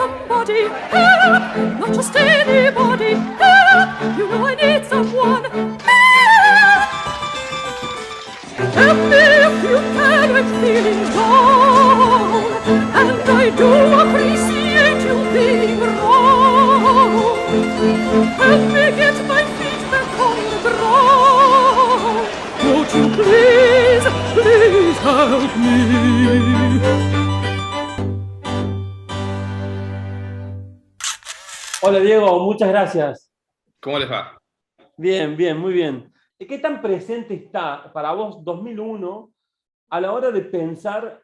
somebody, help! Not just anybody, help! You know I need someone, help! Help me if you can with feeling down, and I do appreciate you being wrong. Help me get my feet back on the ground. Won't you please, please help me? Hola Diego, muchas gracias. ¿Cómo les va? Bien, bien, muy bien. ¿Qué tan presente está para vos 2001 a la hora de pensar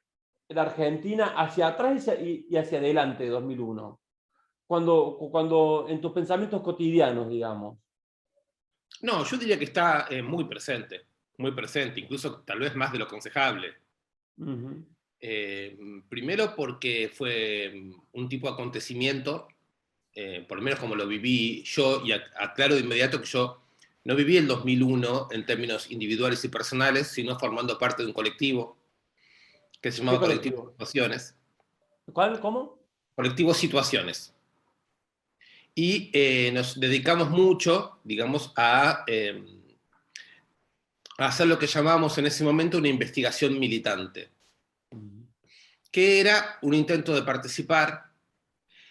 la Argentina hacia atrás y hacia adelante de 2001? Cuando en tus pensamientos cotidianos, digamos. No, yo diría que está muy presente, incluso tal vez más de lo aconsejable. Uh-huh. Primero porque fue un tipo de acontecimiento, por lo menos como lo viví yo, y aclaro de inmediato que yo no viví el 2001 en términos individuales y personales, sino formando parte de un colectivo que se llamaba Colectivo Situaciones. ¿Cuál? ¿Cómo? Colectivo Situaciones. Y nos dedicamos mucho, digamos, a hacer lo que llamábamos en ese momento una investigación militante, que era un intento de participar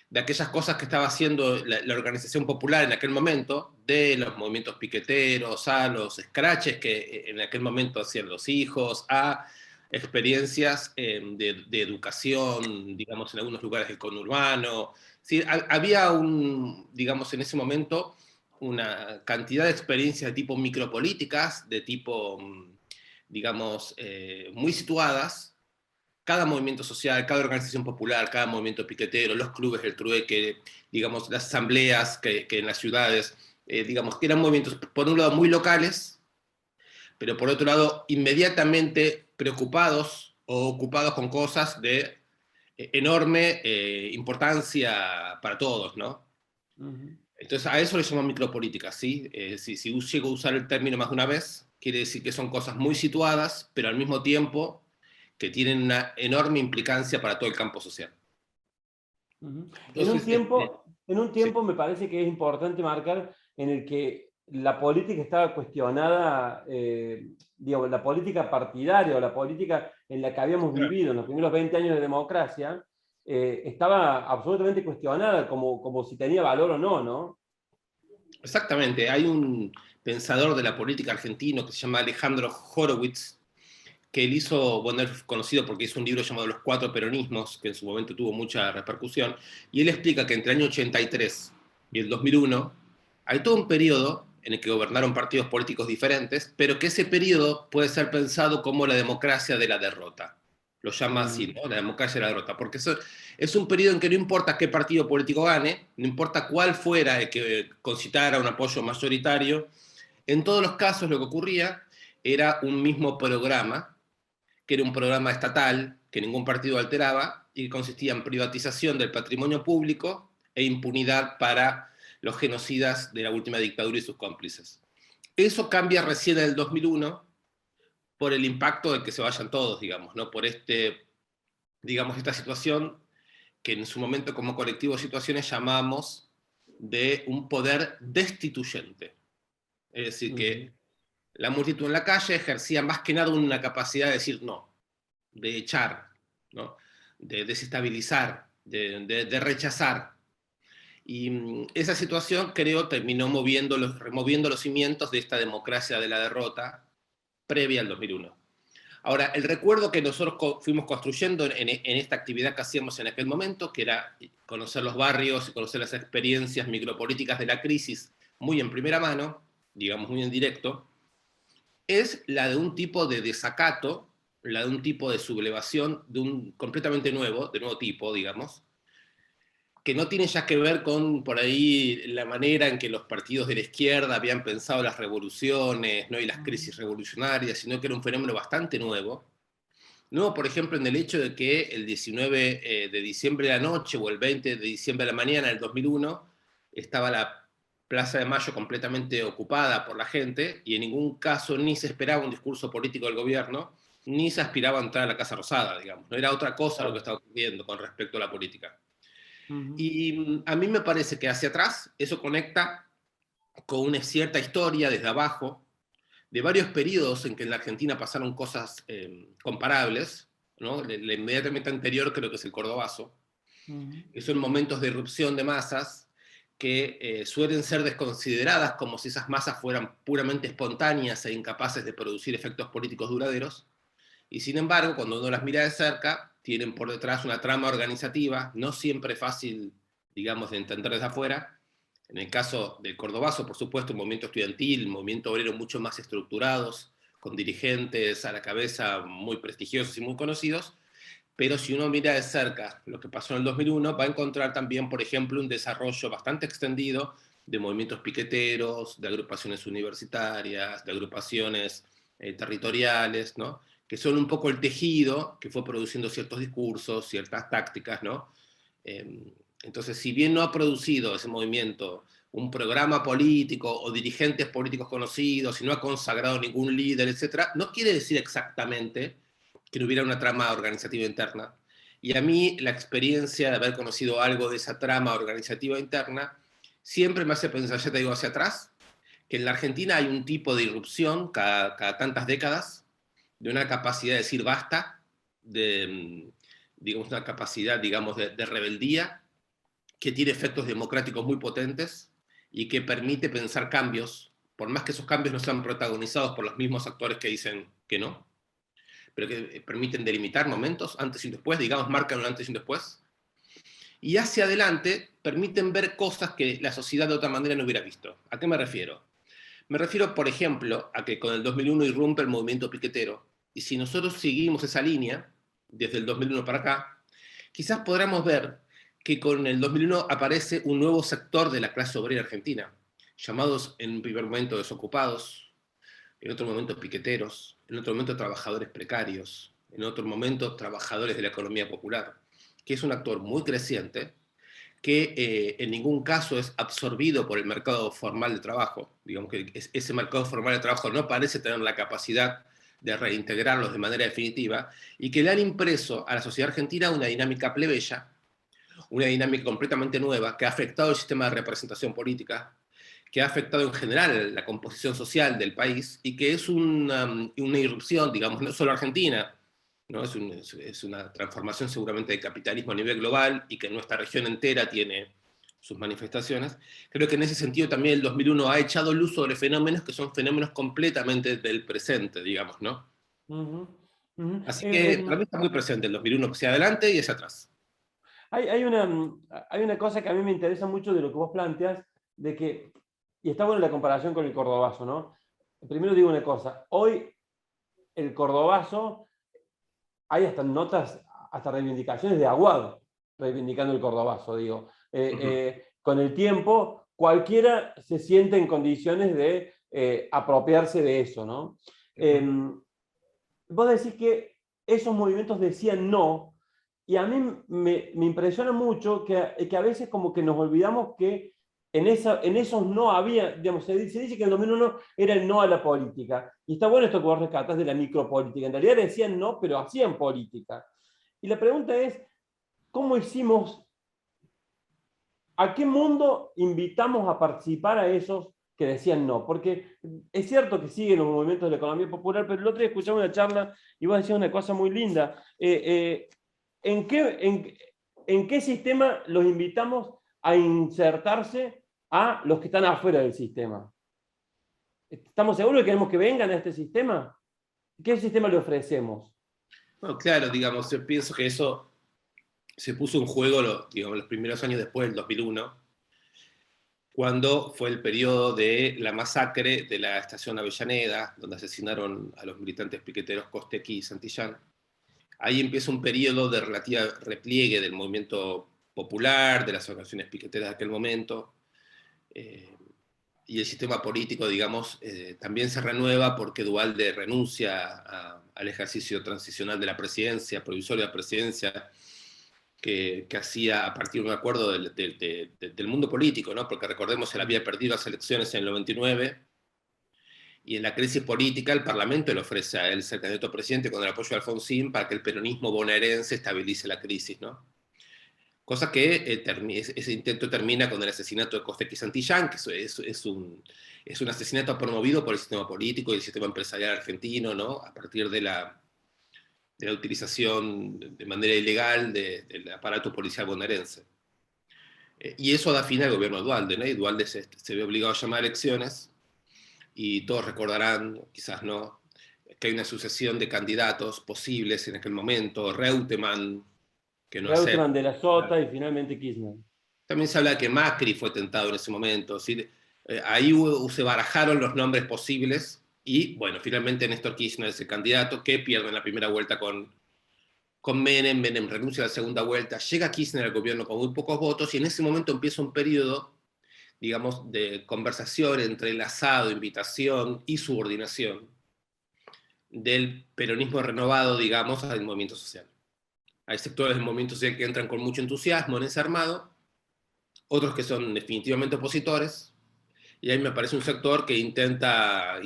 de aquellas cosas que estaba haciendo la organización popular en aquel momento, de los movimientos piqueteros, a los scratches que en aquel momento hacían los hijos, a experiencias de educación, digamos, en algunos lugares del conurbano. Sí, había digamos, en ese momento una cantidad de experiencias de tipo micropolíticas, de tipo, digamos, muy situadas. Cada movimiento social, cada organización popular, cada movimiento piquetero, los clubes del trueque, digamos, las asambleas que en las ciudades, digamos, que eran movimientos, por un lado, muy locales, pero por otro lado, inmediatamente preocupados o ocupados con cosas de enorme importancia para todos, ¿no? Uh-huh. Entonces, a eso le llaman micropolítica, ¿sí? Si llego a usar el término más de una vez, quiere decir que son cosas muy situadas, pero al mismo tiempo que tienen una enorme implicancia para todo el campo social. Uh-huh. Entonces, en un sí. tiempo me parece que es importante marcar en el que la política estaba cuestionada, digamos, la política partidaria o la política en la que habíamos vivido en los primeros 20 años de democracia, estaba absolutamente cuestionada como si tenía valor o no, ¿no? Exactamente. Hay un pensador de la política argentino que se llama Alejandro Horowitz, que él hizo, bueno, él es conocido porque hizo un libro llamado Los Cuatro Peronismos, que en su momento tuvo mucha repercusión, y él explica que entre el año 83 y el 2001 hay todo un periodo en el que gobernaron partidos políticos diferentes, pero que ese periodo puede ser pensado como la democracia de la derrota. Lo llama así, ¿no? La democracia de la derrota, porque eso es un periodo en que no importa qué partido político gane, no importa cuál fuera el que concitara un apoyo mayoritario, en todos los casos lo que ocurría era un mismo programa, que era un programa estatal que ningún partido alteraba y que consistía en privatización del patrimonio público e impunidad para los genocidas de la última dictadura y sus cómplices. Eso cambia recién en el 2001 por el impacto de que se vayan todos, digamos, ¿no? Por digamos, esta situación que en su momento como colectivo de situaciones llamamos de un poder destituyente. Es decir, que la multitud en la calle ejercía más que nada una capacidad de decir no, de echar, ¿no? De desestabilizar, de rechazar. Y esa situación, creo, terminó removiendo los cimientos de esta democracia de la derrota previa al 2001. Ahora, el recuerdo que nosotros fuimos construyendo en esta actividad que hacíamos en aquel momento, que era conocer los barrios y conocer las experiencias micropolíticas de la crisis muy en primera mano, digamos muy en directo, es la de un tipo de desacato, la de un tipo de sublevación de un completamente nuevo, de nuevo tipo, digamos, que no tiene ya que ver con, por ahí, la manera en que los partidos de la izquierda habían pensado las revoluciones, ¿no? Y las crisis revolucionarias, sino que era un fenómeno bastante nuevo. Nuevo, por ejemplo, en el hecho de que el 19 de diciembre de la noche o el 20 de diciembre de la mañana del 2001 estaba la Plaza de Mayo completamente ocupada por la gente y en ningún caso ni se esperaba un discurso político del gobierno, ni se aspiraba a entrar a la Casa Rosada, digamos. No era otra cosa lo que estaba ocurriendo con respecto a la política. Y a mí me parece que hacia atrás eso conecta con una cierta historia desde abajo, de varios periodos en que en la Argentina pasaron cosas comparables, ¿no? La inmediatamente anterior creo que es el Cordobazo, que son momentos de irrupción de masas que suelen ser desconsideradas como si esas masas fueran puramente espontáneas e incapaces de producir efectos políticos duraderos, y sin embargo, cuando uno las mira de cerca, tienen por detrás una trama organizativa, no siempre fácil, digamos, de entender desde afuera. En el caso del Cordobazo, por supuesto, un movimiento estudiantil, un movimiento obrero mucho más estructurados, con dirigentes a la cabeza muy prestigiosos y muy conocidos, pero si uno mira de cerca lo que pasó en el 2001, va a encontrar también, por ejemplo, un desarrollo bastante extendido de movimientos piqueteros, de agrupaciones universitarias, de agrupaciones territoriales, ¿no? Que son un poco el tejido que fue produciendo ciertos discursos, ciertas tácticas, ¿no? Entonces, si bien no ha producido ese movimiento un programa político o dirigentes políticos conocidos, y no ha consagrado ningún líder, etc., no quiere decir exactamente que no hubiera una trama organizativa interna. Y a mí la experiencia de haber conocido algo de esa trama organizativa interna siempre me hace pensar, ya te digo, hacia atrás, que en la Argentina hay un tipo de irrupción cada tantas décadas, de una capacidad de decir basta, de, digamos, una capacidad, digamos, de rebeldía, que tiene efectos democráticos muy potentes y que permite pensar cambios, por más que esos cambios no sean protagonizados por los mismos actores que dicen que no, pero que permiten delimitar momentos, antes y un después, digamos, marcan un antes y un después, y hacia adelante permiten ver cosas que la sociedad de otra manera no hubiera visto. ¿A qué me refiero? Me refiero, por ejemplo, a que con el 2001 irrumpe el movimiento piquetero, y si nosotros seguimos esa línea, desde el 2001 para acá, quizás podamos ver que con el 2001 aparece un nuevo sector de la clase obrera argentina, llamados en un primer momento desocupados, en otro momento piqueteros, en otro momento trabajadores precarios, en otro momento trabajadores de la economía popular, que es un actor muy creciente, que en ningún caso es absorbido por el mercado formal de trabajo. Digamos que ese mercado formal de trabajo no parece tener la capacidad de reintegrarlos de manera definitiva, y que le han impreso a la sociedad argentina una dinámica plebeya, una dinámica completamente nueva, que ha afectado el sistema de representación política, que ha afectado en general la composición social del país, y que es una irrupción, digamos, no solo argentina, ¿no? Es una transformación seguramente del capitalismo a nivel global, y que en nuestra región entera tiene sus manifestaciones. Creo que en ese sentido también el 2001 ha echado luz sobre fenómenos que son fenómenos completamente del presente, digamos, ¿no? Así que para mí está muy presente el 2001, hacia adelante y hacia atrás. Hay una cosa que a mí me interesa mucho de lo que vos planteas, de que, y está buena la comparación con el Cordobazo, ¿no? Primero digo una cosa, hoy el Cordobazo, hay hasta notas, hasta reivindicaciones de Aguado, reivindicando el Cordobazo, digo. Con el tiempo, cualquiera se siente en condiciones de apropiarse de eso, ¿no? Vos decís que esos movimientos decían no, y a mí me impresiona mucho que a veces como que nos olvidamos que en esos no había, digamos, se dice que el 2001 era el no a la política. Y está bueno esto que vos rescatás de la micropolítica. En realidad decían no, pero hacían política. Y la pregunta es, ¿cómo hicimos? ¿A qué mundo invitamos a participar a esos que decían no? Porque es cierto que siguen los movimientos de la economía popular, pero el otro día escuchaba una charla y vos decías una cosa muy linda. ¿En qué sistema los invitamos a insertarse a los que están afuera del sistema? ¿Estamos seguros que queremos que vengan a este sistema? ¿Qué sistema le ofrecemos? Bueno, claro, digamos, yo pienso que eso se puso en juego, digamos, los primeros años después del 2001, cuando fue el periodo de la masacre de la estación Avellaneda, donde asesinaron a los militantes piqueteros Costequi y Santillán. Ahí empieza un periodo de relativa repliegue del movimiento popular, de las organizaciones piqueteras de aquel momento, y el sistema político, digamos, también se renueva porque Duhalde renuncia al ejercicio transicional de la presidencia, provisorio de la presidencia, que hacía a partir de un acuerdo del mundo político, ¿no? Porque recordemos, él había perdido las elecciones en el 99, y en la crisis política el Parlamento le ofrece a él ser candidato a presidente con el apoyo de Alfonsín para que el peronismo bonaerense estabilice la crisis, ¿no? Cosa que ese intento termina con el asesinato de Costek y Santillán, que es un asesinato promovido por el sistema político y el sistema empresarial argentino, ¿no? A partir de la utilización de manera ilegal del aparato policial bonaerense. Y eso da fin al gobierno de Duhalde, ¿no? Y Duhalde se ve obligado a llamar a elecciones, y todos recordarán, quizás no, que hay una sucesión de candidatos posibles en aquel momento: Reutemann, que no acepta. Reutemann, de la Sota y finalmente Kirchner. También se habla de que Macri fue tentado en ese momento. ¿Sí? Ahí se barajaron los nombres posibles, y bueno, finalmente Néstor Kirchner es el candidato, que pierde en la primera vuelta con Menem. Menem renuncia a la segunda vuelta, llega Kirchner al gobierno con muy pocos votos, y en ese momento empieza un periodo, digamos, de conversación entre enlazado, invitación y subordinación del peronismo renovado, digamos, al movimiento social. Hay sectores del movimiento social que entran con mucho entusiasmo en ese armado, otros que son definitivamente opositores, y ahí me parece un sector que intenta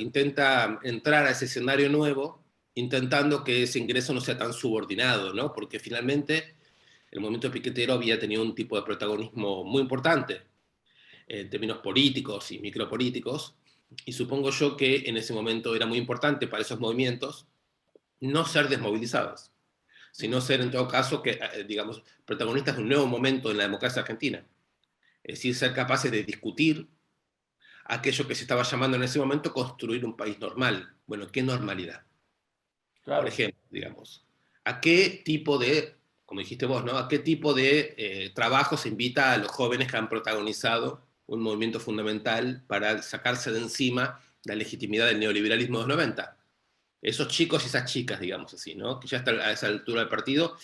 entrar a ese escenario nuevo, intentando que ese ingreso no sea tan subordinado, ¿no? Porque finalmente el movimiento piquetero había tenido un tipo de protagonismo muy importante en términos políticos y micropolíticos, y supongo yo que en ese momento era muy importante para esos movimientos no ser desmovilizados, sino ser en todo caso, digamos, protagonistas de un nuevo momento en la democracia argentina. Es decir, ser capaces de discutir aquello que se estaba llamando en ese momento construir un país normal. Bueno, ¿qué normalidad? Claro. Por ejemplo, digamos, ¿a qué tipo de, como dijiste vos, ¿no? ¿A qué tipo de trabajo se invita a los jóvenes que han protagonizado un movimiento fundamental para sacarse de encima la legitimidad del neoliberalismo de los 90? Esos chicos y esas chicas, digamos así, ¿no? Que ya hasta a esa altura del partido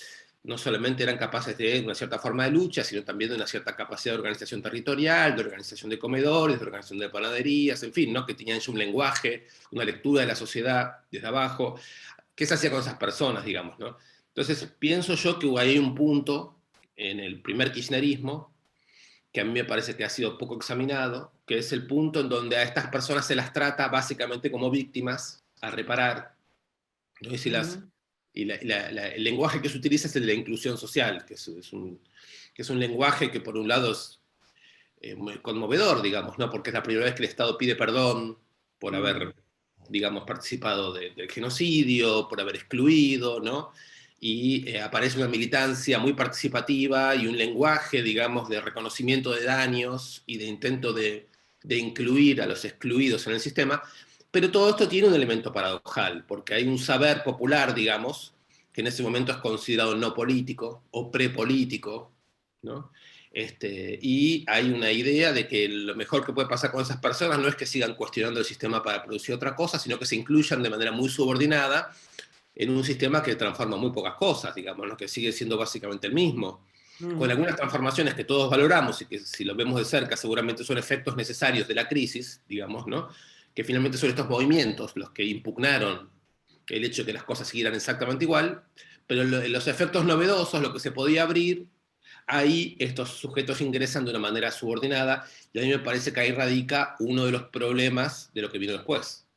no solamente eran capaces de una cierta forma de lucha, sino también de una cierta capacidad de organización territorial, de organización de comedores, de organización de panaderías, en fin, ¿no? Que tenían ya un lenguaje, una lectura de la sociedad desde abajo. ¿Qué se hacía con esas personas, digamos, ¿no? Entonces, pienso yo que hay un punto en el primer kirchnerismo que a mí me parece que ha sido poco examinado, que es el punto en donde a estas personas se las trata básicamente como víctimas a reparar, ¿no? El lenguaje que se utiliza es el de la inclusión social, que es un lenguaje que por un lado es muy conmovedor, digamos, ¿no? Porque es la primera vez que el Estado pide perdón por haber, digamos, participado del genocidio, por haber excluido, ¿no? Y aparece una militancia muy participativa y un lenguaje, digamos, de reconocimiento de daños y de intento de incluir a los excluidos en el sistema. Pero todo esto tiene un elemento paradojal, porque hay un saber popular, digamos, que en ese momento es considerado no político o prepolítico, ¿no? Y hay una idea de que lo mejor que puede pasar con esas personas no es que sigan cuestionando el sistema para producir otra cosa, sino que se incluyan de manera muy subordinada en un sistema que transforma muy pocas cosas, digamos, ¿no? Que sigue siendo básicamente el mismo, con algunas transformaciones que todos valoramos y que si lo vemos de cerca seguramente son efectos necesarios de la crisis, digamos, ¿no? Que finalmente son estos movimientos los que impugnaron el hecho de que las cosas siguieran exactamente igual, pero los efectos novedosos, lo que se podía abrir, ahí estos sujetos ingresan de una manera subordinada, y a mí me parece que ahí radica uno de los problemas de lo que vino después,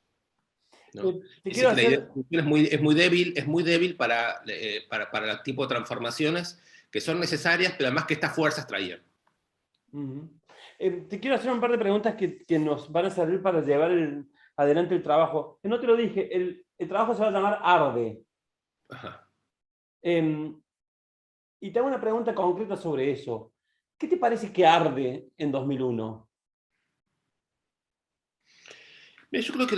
¿no? Es decir, la idea de inclusión es muy débil para el tipo de transformaciones que son necesarias, pero además que estas fuerzas traían. Te quiero hacer un par de preguntas que nos van a servir para llevar adelante el trabajo. No te lo dije, el trabajo se va a llamar Arde. Ajá. Y te hago una pregunta concreta sobre eso. ¿Qué te parece que arde en 2001? Yo creo que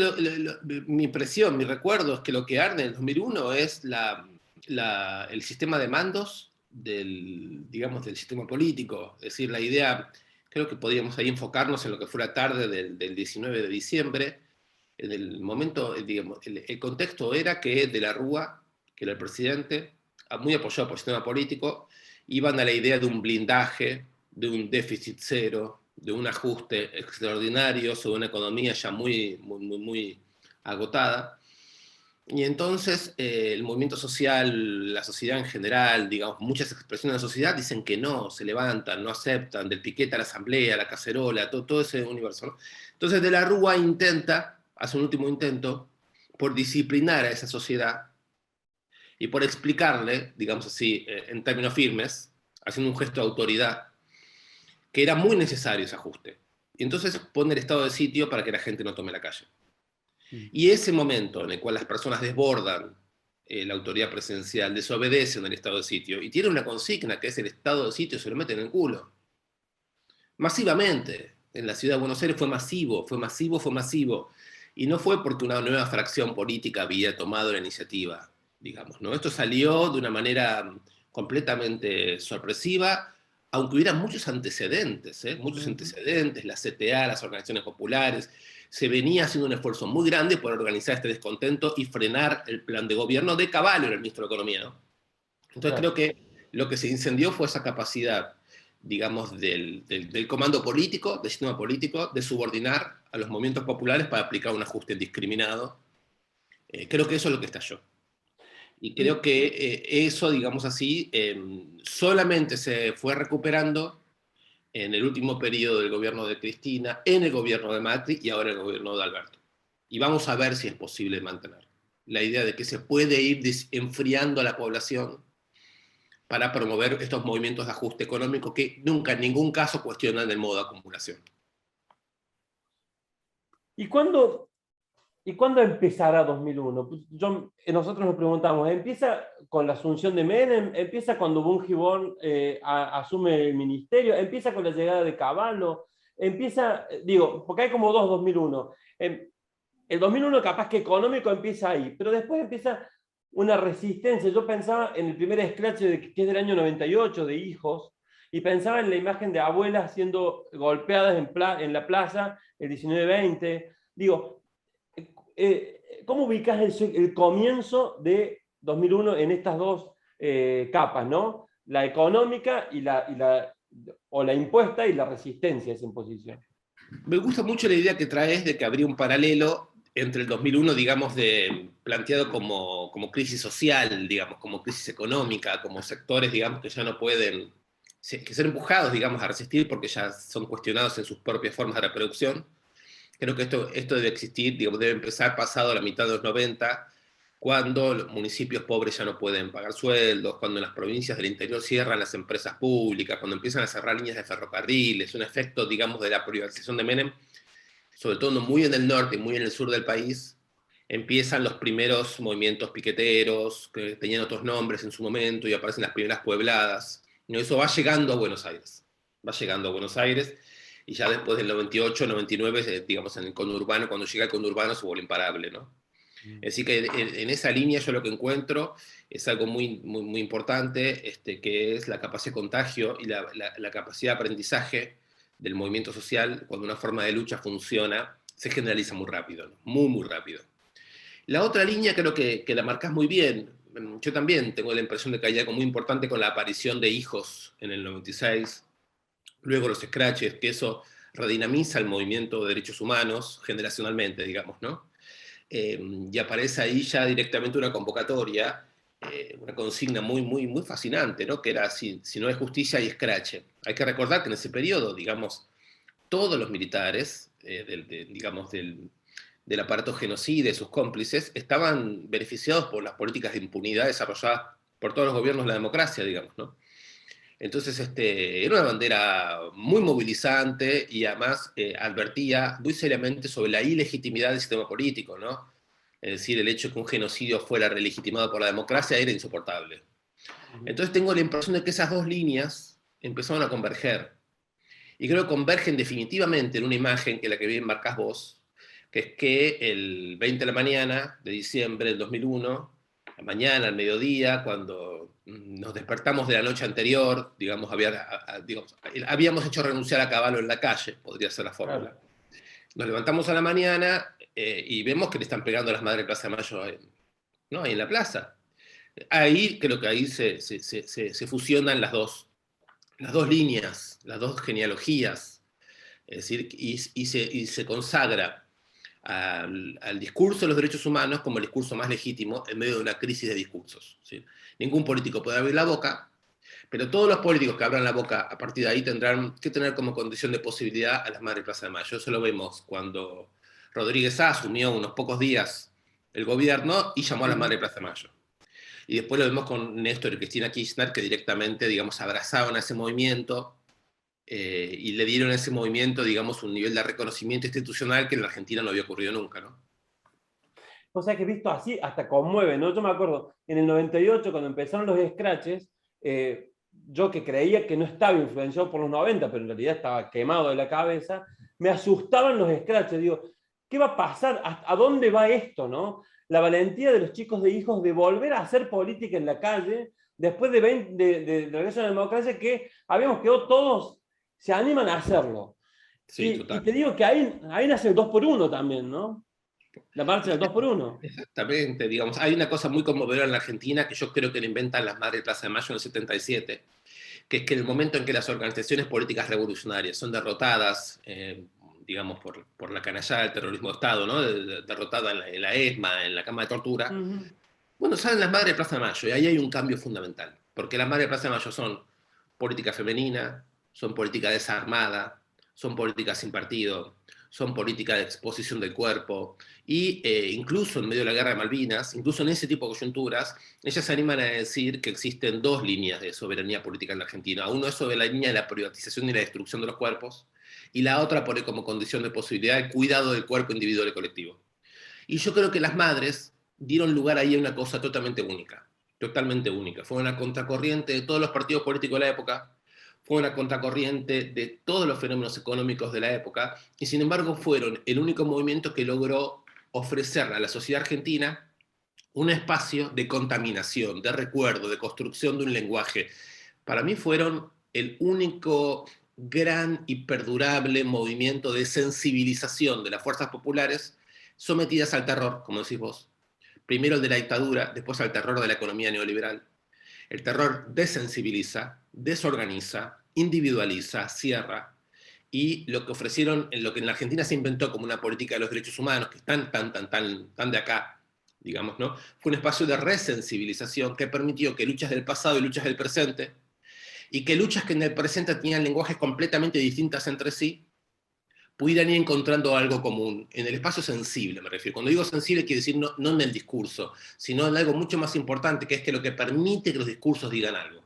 mi impresión, mi recuerdo es que lo que arde en 2001 es el sistema de mandos digamos, del sistema político. Es decir, la idea, creo que podríamos ahí enfocarnos en lo que fue la tarde del 19 de diciembre. En el momento, digamos, el contexto era que De la Rúa, que era el presidente, muy apoyado por el sistema político, iban a la idea de un blindaje, de un déficit cero, de un ajuste extraordinario sobre una economía ya muy agotada. Y entonces el movimiento social, la sociedad en general, digamos, muchas expresiones de la sociedad dicen que no, se levantan, no aceptan, del piquete a la asamblea, a la cacerola, todo ese universo, ¿no? Entonces De la Rúa hace un último intento por disciplinar a esa sociedad y por explicarle, digamos así, en términos firmes, haciendo un gesto de autoridad, que era muy necesario ese ajuste. Y entonces pone el estado de sitio para que la gente no tome la calle. Y ese momento en el cual las personas desbordan la autoridad presidencial, desobedecen el estado de sitio, y tienen una consigna que es el estado de sitio, se lo meten en el culo. Masivamente. En la ciudad de Buenos Aires fue masivo, fue masivo, fue masivo. Y no fue porque una nueva fracción política había tomado la iniciativa, digamos, ¿no? Esto salió de una manera completamente sorpresiva, aunque hubiera muchos antecedentes, muchos antecedentes, la CTA, las organizaciones populares, se venía haciendo un esfuerzo muy grande por organizar este descontento y frenar el plan de gobierno de Cavallo, el ministro de Economía, ¿no? Entonces creo que lo que se incendió fue esa capacidad, digamos, del comando político, del sistema político, de subordinar a los movimientos populares para aplicar un ajuste indiscriminado. Creo que eso es lo que estalló. Y creo que eso, digamos así, solamente se fue recuperando en el último periodo del gobierno de Cristina, en el gobierno de Macri y ahora en el gobierno de Alberto. Y vamos a ver si es posible mantener la idea de que se puede ir enfriando a la población para promover estos movimientos de ajuste económico que nunca en ningún caso cuestionan el modo de acumulación. ¿Y cuándo empezará 2001? Nosotros nos preguntamos, ¿empieza con la asunción de Menem? ¿Empieza cuando Bunge-Born asume el ministerio? ¿Empieza con la llegada de Cavallo? ¿Empieza, porque hay como dos 2001? El 2001 capaz que económico empieza ahí, pero después empieza una resistencia. Yo pensaba en el primer scratch que es del año 98, de hijos, y pensaba en la imagen de abuelas siendo golpeadas en la plaza el 19-20. ¿Cómo ubicas el comienzo de 2001 en estas dos capas, ¿no? La económica o la impuesta y la resistencia a esa imposición. Me gusta mucho la idea que traes de que habría un paralelo entre el 2001, digamos, planteado como crisis social, digamos, como crisis económica, como sectores, digamos, que ya no pueden que ser empujados, digamos, a resistir porque ya son cuestionados en sus propias formas de reproducción. Creo que esto debe existir, digamos, debe empezar pasado la mitad de los 90, cuando los municipios pobres ya no pueden pagar sueldos, cuando en las provincias del interior cierran las empresas públicas, cuando empiezan a cerrar líneas de ferrocarriles, un efecto, digamos, de la privatización de Menem, sobre todo muy en el norte y muy en el sur del país, empiezan los primeros movimientos piqueteros, que tenían otros nombres en su momento, y aparecen las primeras puebladas. Eso va llegando a Buenos Aires, y ya después del 98, 99, digamos, en el conurbano, cuando llega el conurbano se vuelve imparable, ¿no? Así que en esa línea yo lo que encuentro es algo muy, muy, muy importante, que es la capacidad de contagio y la capacidad de aprendizaje del movimiento social. Cuando una forma de lucha funciona, se generaliza muy rápido, ¿no? Muy, muy rápido. La otra línea creo que la marcás muy bien. Yo también tengo la impresión de que hay algo muy importante con la aparición de hijos en el 96, luego los scratches, que eso redinamiza el movimiento de derechos humanos generacionalmente, digamos, ¿no? Y aparece ahí ya directamente una convocatoria, una consigna muy, muy, muy fascinante, ¿no? Que era, si no hay justicia, hay scratch. Hay que recordar que en ese periodo, digamos, todos los militares, del aparato genocida y sus cómplices, estaban beneficiados por las políticas de impunidad desarrolladas por todos los gobiernos de la democracia, digamos, ¿no? Entonces, era una bandera muy movilizante y además advertía muy seriamente sobre la ilegitimidad del sistema político, ¿no? Es decir, el hecho de que un genocidio fuera relegitimado por la democracia era insoportable. Entonces tengo la impresión de que esas dos líneas empezaron a converger. Y creo que convergen definitivamente en una imagen que la que bien marcás vos, que es que el 20 de la mañana de diciembre del 2001, la mañana, al mediodía, cuando nos despertamos de la noche anterior, digamos, habíamos hecho renunciar a Cavallo en la calle, podría ser la fórmula. Claro. Nos levantamos a la mañana y vemos que le están pegando a las madres de Plaza de Mayo, ¿no? Ahí en la plaza. Ahí creo que ahí se fusionan las dos líneas, las dos genealogías, es decir, y se consagra al discurso de los derechos humanos como el discurso más legítimo en medio de una crisis de discursos, ¿sí? Ningún político puede abrir la boca, pero todos los políticos que abran la boca a partir de ahí tendrán que tener como condición de posibilidad a las madres de Plaza de Mayo. Eso lo vemos cuando Rodríguez A. asumió unos pocos días el gobierno y llamó a las madres de Plaza de Mayo. Y después lo vemos con Néstor y Cristina Kirchner, que directamente, digamos, abrazaron a ese movimiento y le dieron a ese movimiento, digamos, un nivel de reconocimiento institucional que en la Argentina no había ocurrido nunca, ¿no? O sea que visto así hasta conmueve, ¿no? Yo me acuerdo, en el 98, cuando empezaron los scratches, yo que creía que no estaba influenciado por los 90, pero en realidad estaba quemado de la cabeza, me asustaban los scratches. Digo, ¿qué va a pasar? ¿A dónde va esto, no? La valentía de los chicos de Hijos de volver a hacer política en la calle, después de regreso a la democracia, que habíamos quedado todos, se animan a hacerlo. Sí, Y total. te digo que ahí nace el 2x1 también, ¿no? La marcha del 2x1. Exactamente, digamos, hay una cosa muy conmovedora en la Argentina que yo creo que la inventan las Madres de Plaza de Mayo en el 77, que es que en el momento en que las organizaciones políticas revolucionarias son derrotadas, digamos, por la canallada del terrorismo de Estado, ¿no? Derrotada en la ESMA, en la cama de tortura, bueno, salen las Madres de Plaza de Mayo y ahí hay un cambio fundamental, porque las Madres de Plaza de Mayo son política femenina, son política desarmada, son política sin partido, son política de exposición del cuerpo, y incluso en medio de la guerra de Malvinas, incluso en ese tipo de coyunturas, ellas se animan a decir que existen dos líneas de soberanía política en la Argentina. Uno es sobre la línea de la privatización y la destrucción de los cuerpos, y la otra pone como condición de posibilidad el cuidado del cuerpo individual y colectivo. Y yo creo que las madres dieron lugar ahí a una cosa totalmente única, totalmente única. Fue una contracorriente de todos los partidos políticos de la época, fue una contracorriente de todos los fenómenos económicos de la época, y sin embargo fueron el único movimiento que logró ofrecer a la sociedad argentina un espacio de contaminación, de recuerdo, de construcción de un lenguaje. Para mí fueron el único gran y perdurable movimiento de sensibilización de las fuerzas populares sometidas al terror, como decís vos. Primero el de la dictadura, después al terror de la economía neoliberal. El terror desensibiliza, desorganiza, individualiza, cierra. Y lo que ofrecieron, en lo que en la Argentina se inventó como una política de los derechos humanos, que están tan de acá, digamos, ¿no? Fue un espacio de resensibilización que permitió que luchas del pasado y luchas del presente, y que luchas que en el presente tenían lenguajes completamente distintas entre sí, pudieran ir encontrando algo común, en el espacio sensible me refiero. Cuando digo sensible quiere decir no en el discurso, sino en algo mucho más importante, que es que lo que permite que los discursos digan algo.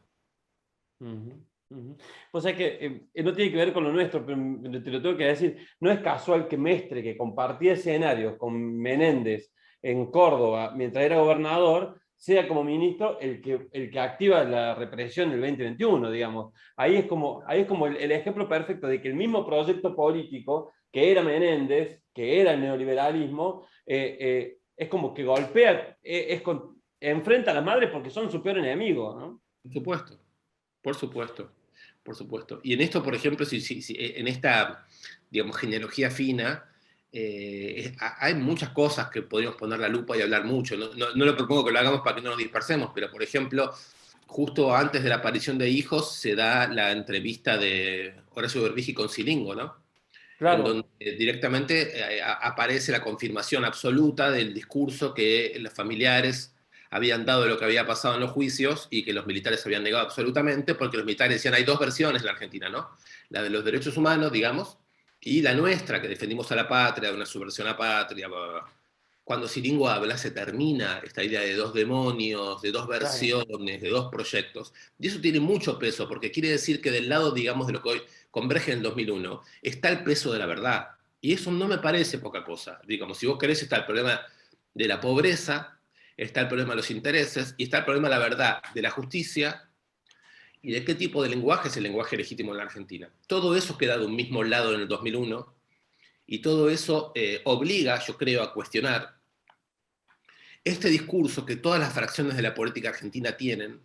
O sea que no tiene que ver con lo nuestro, pero te lo tengo que decir, no es casual que Mestre, que compartía escenarios con Menéndez en Córdoba mientras era gobernador, sea como ministro el que activa la represión del 2021, digamos. Ahí es como el ejemplo perfecto de que el mismo proyecto político que era Menéndez, que era el neoliberalismo, es como que golpea, enfrenta a las madres porque son su peor enemigo, ¿no? Por supuesto, por supuesto, por supuesto. Y en esto, por ejemplo, en esta, digamos, genealogía fina, hay muchas cosas que podríamos poner la lupa y hablar mucho. No lo propongo que lo hagamos para que no nos dispersemos, pero por ejemplo, justo antes de la aparición de Hijos se da la entrevista de Horacio Berbigi con Silingo, ¿no? En Claro. donde directamente aparece la confirmación absoluta del discurso que los familiares habían dado de lo que había pasado en los juicios y que los militares habían negado absolutamente, porque los militares decían hay dos versiones en la Argentina, ¿no? La de los derechos humanos, digamos, y la nuestra, que defendimos a la patria, una subversión a patria. Bla, bla, bla. Cuando Siringo habla, se termina esta idea de dos demonios, de dos versiones, claro, de dos proyectos. Y eso tiene mucho peso, porque quiere decir que del lado, digamos, de lo que hoy converge en el 2001, está el peso de la verdad. Y eso no me parece poca cosa. Digamos, si vos querés, está el problema de la pobreza, está el problema de los intereses, y está el problema de la verdad, de la justicia, y de qué tipo de lenguaje es el lenguaje legítimo en la Argentina. Todo eso queda de un mismo lado en el 2001, y todo eso obliga, yo creo, a cuestionar este discurso que todas las fracciones de la política argentina tienen,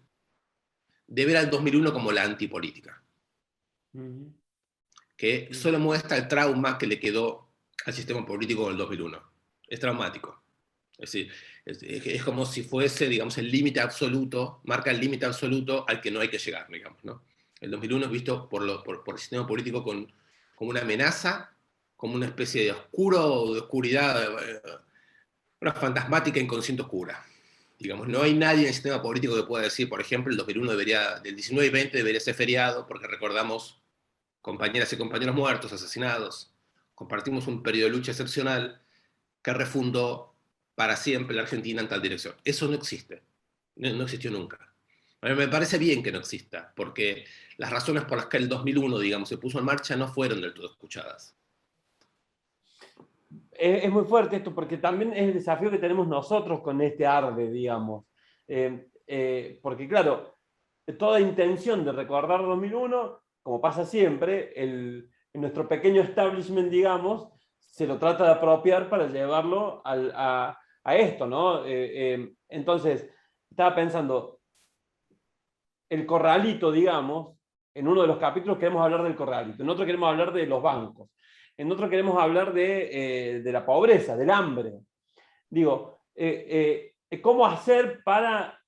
de ver al 2001 como la antipolítica, que solo muestra el trauma que le quedó al sistema político del 2001. Es traumático. Es decir, es como si fuese, digamos, el límite absoluto, marca el límite absoluto al que no hay que llegar, digamos, ¿no? El 2001 es visto por el sistema político como una amenaza, como una especie de oscuridad, una fantasmática inconsciente oscura. Digamos, no hay nadie en el sistema político que pueda decir, por ejemplo, el 2001 del 19 y 20 debería ser feriado porque recordamos compañeras y compañeros muertos, asesinados. Compartimos un periodo de lucha excepcional que refundó para siempre la Argentina en tal dirección. Eso no existe. No existió nunca. A mí me parece bien que no exista, porque las razones por las que el 2001, digamos, se puso en marcha no fueron del todo escuchadas. Es muy fuerte esto, porque también es el desafío que tenemos nosotros con este ARDE, digamos. Porque claro, toda intención de recordar 2001, como pasa siempre, en nuestro pequeño establishment, digamos, se lo trata de apropiar para llevarlo a esto, ¿no? Entonces, estaba pensando, el corralito, digamos, en uno de los capítulos queremos hablar del corralito, en otro queremos hablar de los bancos, en otro queremos hablar de la pobreza, del hambre. Digo, ¿cómo hacer para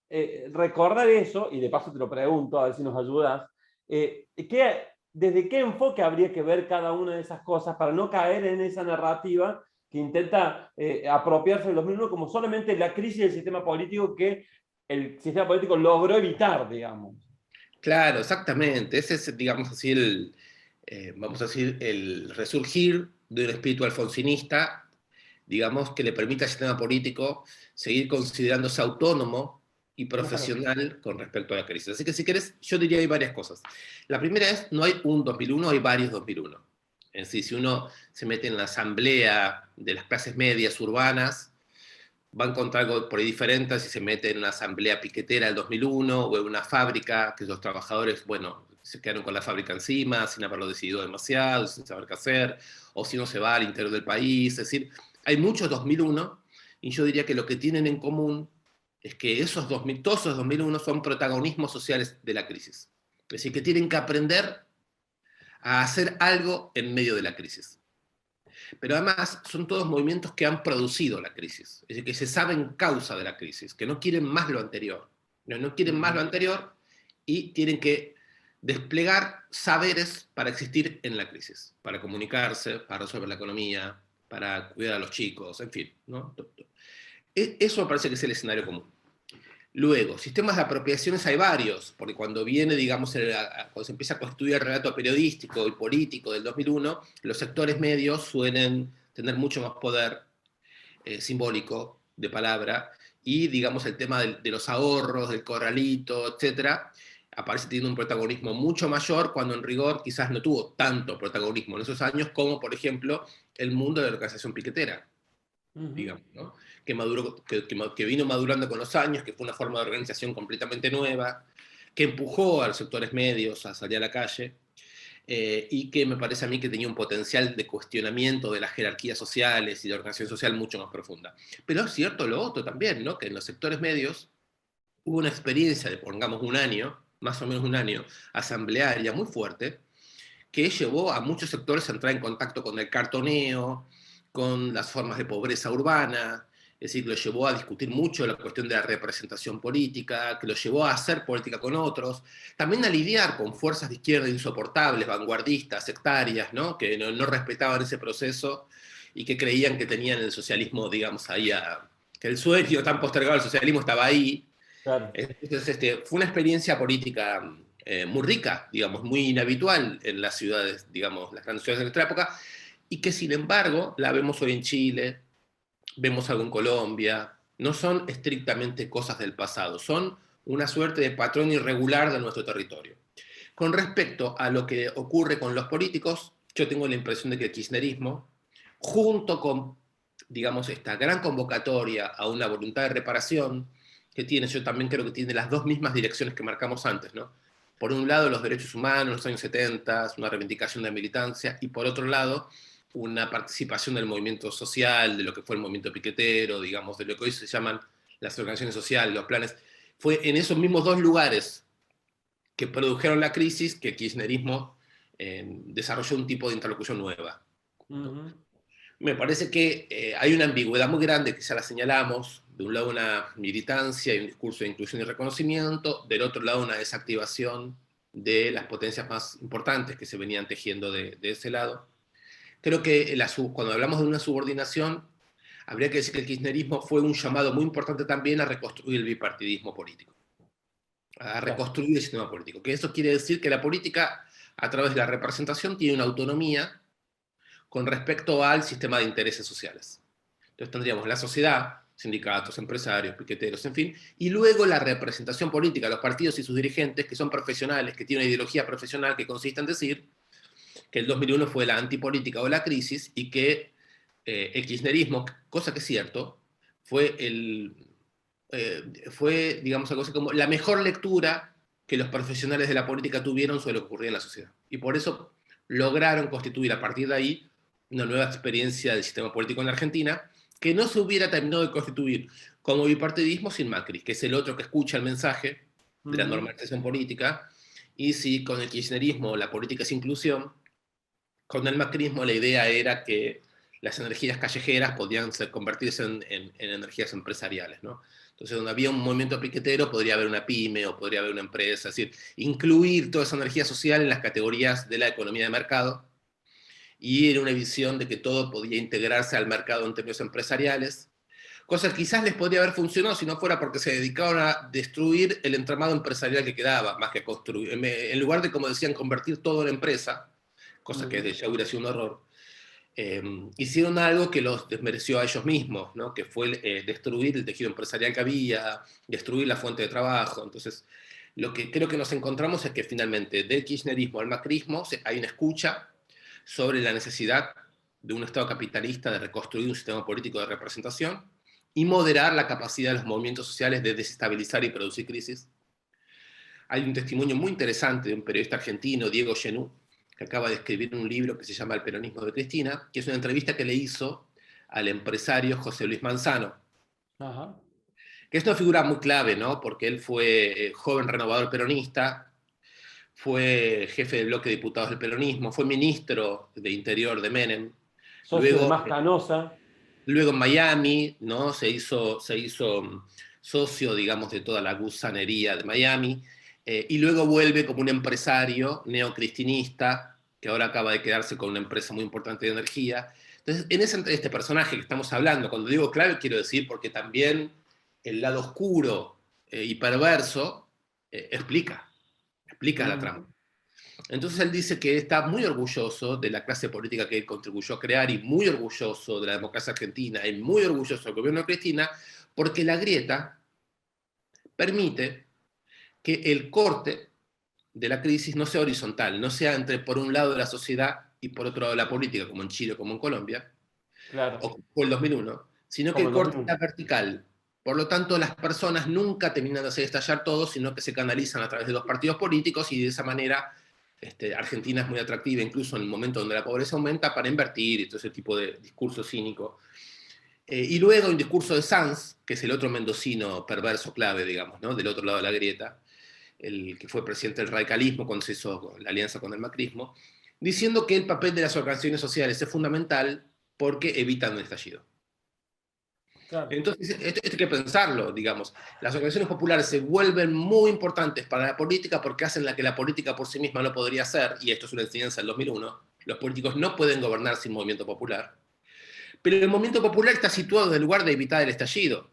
recordar eso? Y de paso te lo pregunto, a ver si nos ayudas. ¿Desde qué enfoque habría que ver cada una de esas cosas para no caer en esa narrativa que intenta apropiarse de los mismos como solamente la crisis del sistema político que el sistema político logró evitar, digamos? Claro, exactamente. Ese es, digamos así, vamos a decir, el resurgir de un espíritu alfonsinista, digamos, que le permite al sistema político seguir considerándose autónomo y profesional con respecto a la crisis. Así que si querés, yo diría que hay varias cosas. La primera es, no hay un 2001, hay varios 2001. Es decir, si uno se mete en la asamblea de las clases medias urbanas, va a encontrar algo por ahí diferente si se mete en una asamblea piquetera del 2001 o en una fábrica que los trabajadores, bueno, se quedaron con la fábrica encima sin haberlo decidido demasiado, sin saber qué hacer, o si no se va al interior del país. Es decir, hay muchos 2001 y yo diría que lo que tienen en común es que todos esos 2001 son protagonismos sociales de la crisis. Es decir, que tienen que aprender a hacer algo en medio de la crisis. Pero además son todos movimientos que han producido la crisis, es decir, que se saben causa de la crisis, que no quieren más lo anterior, no quieren más lo anterior y tienen que desplegar saberes para existir en la crisis, para comunicarse, para resolver la economía, para cuidar a los chicos, en fin, ¿no? Eso me parece que es el escenario común. Luego, sistemas de apropiaciones hay varios, porque cuando viene, digamos, cuando se empieza a construir el relato periodístico y político del 2001, los sectores medios suelen tener mucho más poder simbólico de palabra, y, digamos, el tema de los ahorros, del corralito, etcétera, aparece teniendo un protagonismo mucho mayor, cuando en rigor quizás no tuvo tanto protagonismo en esos años como, por ejemplo, el mundo de la organización piquetera, digamos, ¿no? Que vino madurando con los años, que fue una forma de organización completamente nueva, que empujó a los sectores medios a salir a la calle, y que me parece a mí que tenía un potencial de cuestionamiento de las jerarquías sociales y de organización social mucho más profunda. Pero es cierto lo otro también, ¿no? Que en los sectores medios hubo una experiencia de, pongamos, un año, más o menos un año, asamblearia muy fuerte, que llevó a muchos sectores a entrar en contacto con el cartoneo, con las formas de pobreza urbana, es decir, que lo llevó a discutir mucho la cuestión de la representación política, que lo llevó a hacer política con otros, también a lidiar con fuerzas de izquierda insoportables, vanguardistas, sectarias, ¿no? Que no respetaban ese proceso y que creían que tenían el socialismo, digamos, ahí, que el sueño tan postergado del socialismo estaba ahí. Claro. Entonces, fue una experiencia política muy rica, digamos, muy inhabitual en las ciudades, digamos, las grandes ciudades de nuestra época, y que sin embargo la vemos hoy en Chile, vemos algo en Colombia, no son estrictamente cosas del pasado, son una suerte de patrón irregular de nuestro territorio. Con respecto a lo que ocurre con los políticos, yo tengo la impresión de que el kirchnerismo, junto con, digamos, esta gran convocatoria a una voluntad de reparación, que tiene, yo también creo que tiene las dos mismas direcciones que marcamos antes, ¿no? Por un lado, los derechos humanos en los años 70, una reivindicación de militancia, y por otro lado, una participación del movimiento social, de lo que fue el movimiento piquetero, digamos, de lo que hoy se llaman las organizaciones sociales, los planes. Fue en esos mismos dos lugares que produjeron la crisis que el kirchnerismo desarrolló un tipo de interlocución nueva. Me parece que hay una ambigüedad muy grande, que ya la señalamos, de un lado una militancia y un discurso de inclusión y reconocimiento, del otro lado una desactivación de las potencias más importantes que se venían tejiendo de ese lado. Creo que cuando hablamos de una subordinación, habría que decir que el kirchnerismo fue un llamado muy importante también a reconstruir el bipartidismo político, a reconstruir el sistema político, que eso quiere decir que la política, a través de la representación, tiene una autonomía con respecto al sistema de intereses sociales. Entonces tendríamos la sociedad, sindicatos, empresarios, piqueteros, en fin, y luego la representación política, los partidos y sus dirigentes, que son profesionales, que tienen una ideología profesional que consiste en decir que el 2001 fue la antipolítica o la crisis y que el kirchnerismo, cosa que es cierto, fue, digamos, algo así como la mejor lectura que los profesionales de la política tuvieron sobre lo que ocurría en la sociedad. Y por eso lograron constituir a partir de ahí una nueva experiencia del sistema político en la Argentina, que no se hubiera terminado de constituir como bipartidismo sin Macri, que es el otro que escucha el mensaje de la normalización política, y si con el kirchnerismo la política es inclusión, con el macrismo la idea era que las energías callejeras podían convertirse en energías empresariales, ¿no? Entonces, donde había un movimiento piquetero, podría haber una pyme o podría haber una empresa, es decir, incluir toda esa energía social en las categorías de la economía de mercado, y era una visión de que todo podía integrarse al mercado en términos empresariales, cosa que quizás les podría haber funcionado si no fuera porque se dedicaron a destruir el entramado empresarial que quedaba, más que a construir, en lugar de, como decían, convertir todo en empresa, cosa que ya hubiera sido un error, hicieron algo que los desmereció a ellos mismos, ¿no? Que fue destruir el tejido empresarial que había, destruir la fuente de trabajo. Entonces, lo que creo que nos encontramos es que finalmente del kirchnerismo al macrismo hay una escucha sobre la necesidad de un Estado capitalista de reconstruir un sistema político de representación y moderar la capacidad de los movimientos sociales de desestabilizar y producir crisis. Hay un testimonio muy interesante de un periodista argentino, Diego Genú, que acaba de escribir un libro que se llama El peronismo de Cristina, que es una entrevista que le hizo al empresario José Luis Manzano, que es una figura muy clave, ¿no? Porque él fue joven renovador peronista, fue jefe del bloque de diputados del peronismo, fue ministro de Interior de Menem. Socio de Más Canosa. Luego en Miami, ¿no? Se hizo socio, digamos, de toda la gusanería de Miami, y luego vuelve como un empresario neocristinista, que ahora acaba de quedarse con una empresa muy importante de energía. Entonces, este personaje que estamos hablando, cuando digo clave, quiero decir porque también el lado oscuro y perverso explica la trama. Entonces él dice que está muy orgulloso de la clase política que él contribuyó a crear y muy orgulloso de la democracia argentina y muy orgulloso del gobierno de Cristina, porque la grieta permite que el corte de la crisis no sea horizontal, no sea entre por un lado de la sociedad y por otro lado de la política, como en Chile o como en Colombia, claro, o el 2001, sino que el corte está vertical. Por lo tanto, las personas nunca terminan de hacer estallar todo, sino que se canalizan a través de dos partidos políticos y de esa manera Argentina es muy atractiva, incluso en el momento donde la pobreza aumenta, para invertir y todo ese tipo de discurso cínico. Y luego un discurso de Sanz, que es el otro mendocino perverso clave, digamos, ¿no? Del otro lado de la grieta, el que fue presidente del radicalismo cuando se hizo la alianza con el macrismo, diciendo que el papel de las organizaciones sociales es fundamental porque evitan un estallido. Claro. Entonces, esto hay que pensarlo, digamos. Las organizaciones populares se vuelven muy importantes para la política porque hacen la que la política por sí misma no podría hacer, y esto es una enseñanza del 2001. Los políticos no pueden gobernar sin movimiento popular. Pero el movimiento popular está situado en el lugar de evitar el estallido.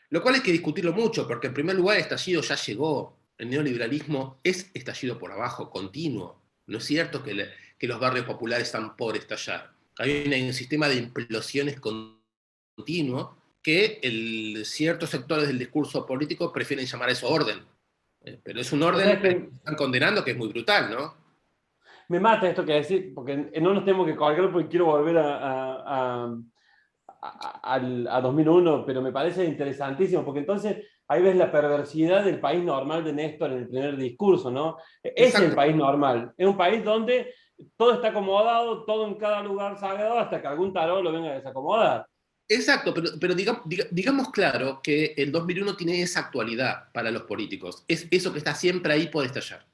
Lo cual hay que discutirlo mucho, porque en primer lugar el estallido ya llegó. El neoliberalismo es estallido por abajo, continuo. No es cierto que los barrios populares están por estallar. Hay un sistema de implosiones continuo que ciertos sectores del discurso político prefieren llamar a eso orden. Pero es un orden que están condenando que es muy brutal, ¿no? Me mata esto que decir, porque no nos tenemos que colgar porque quiero volver a 2001, pero me parece interesantísimo, porque entonces ahí ves la perversidad del país normal de Néstor en el primer discurso, ¿no? Es el país normal, es un país donde todo está acomodado, todo en cada lugar sagrado, hasta que algún tarot lo venga a desacomodar. Exacto, pero digamos claro que el 2001 tiene esa actualidad para los políticos. Es eso que está siempre ahí por estallar.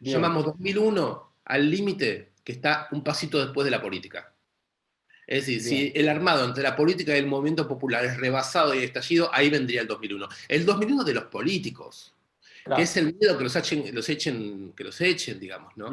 Bien. Llamamos 2001 al límite que está un pasito después de la política. Es decir, bien, si el armado entre la política y el movimiento popular es rebasado y estallido, ahí vendría el 2001. El 2001 de los políticos, claro, que es el miedo que los echen, digamos, ¿no?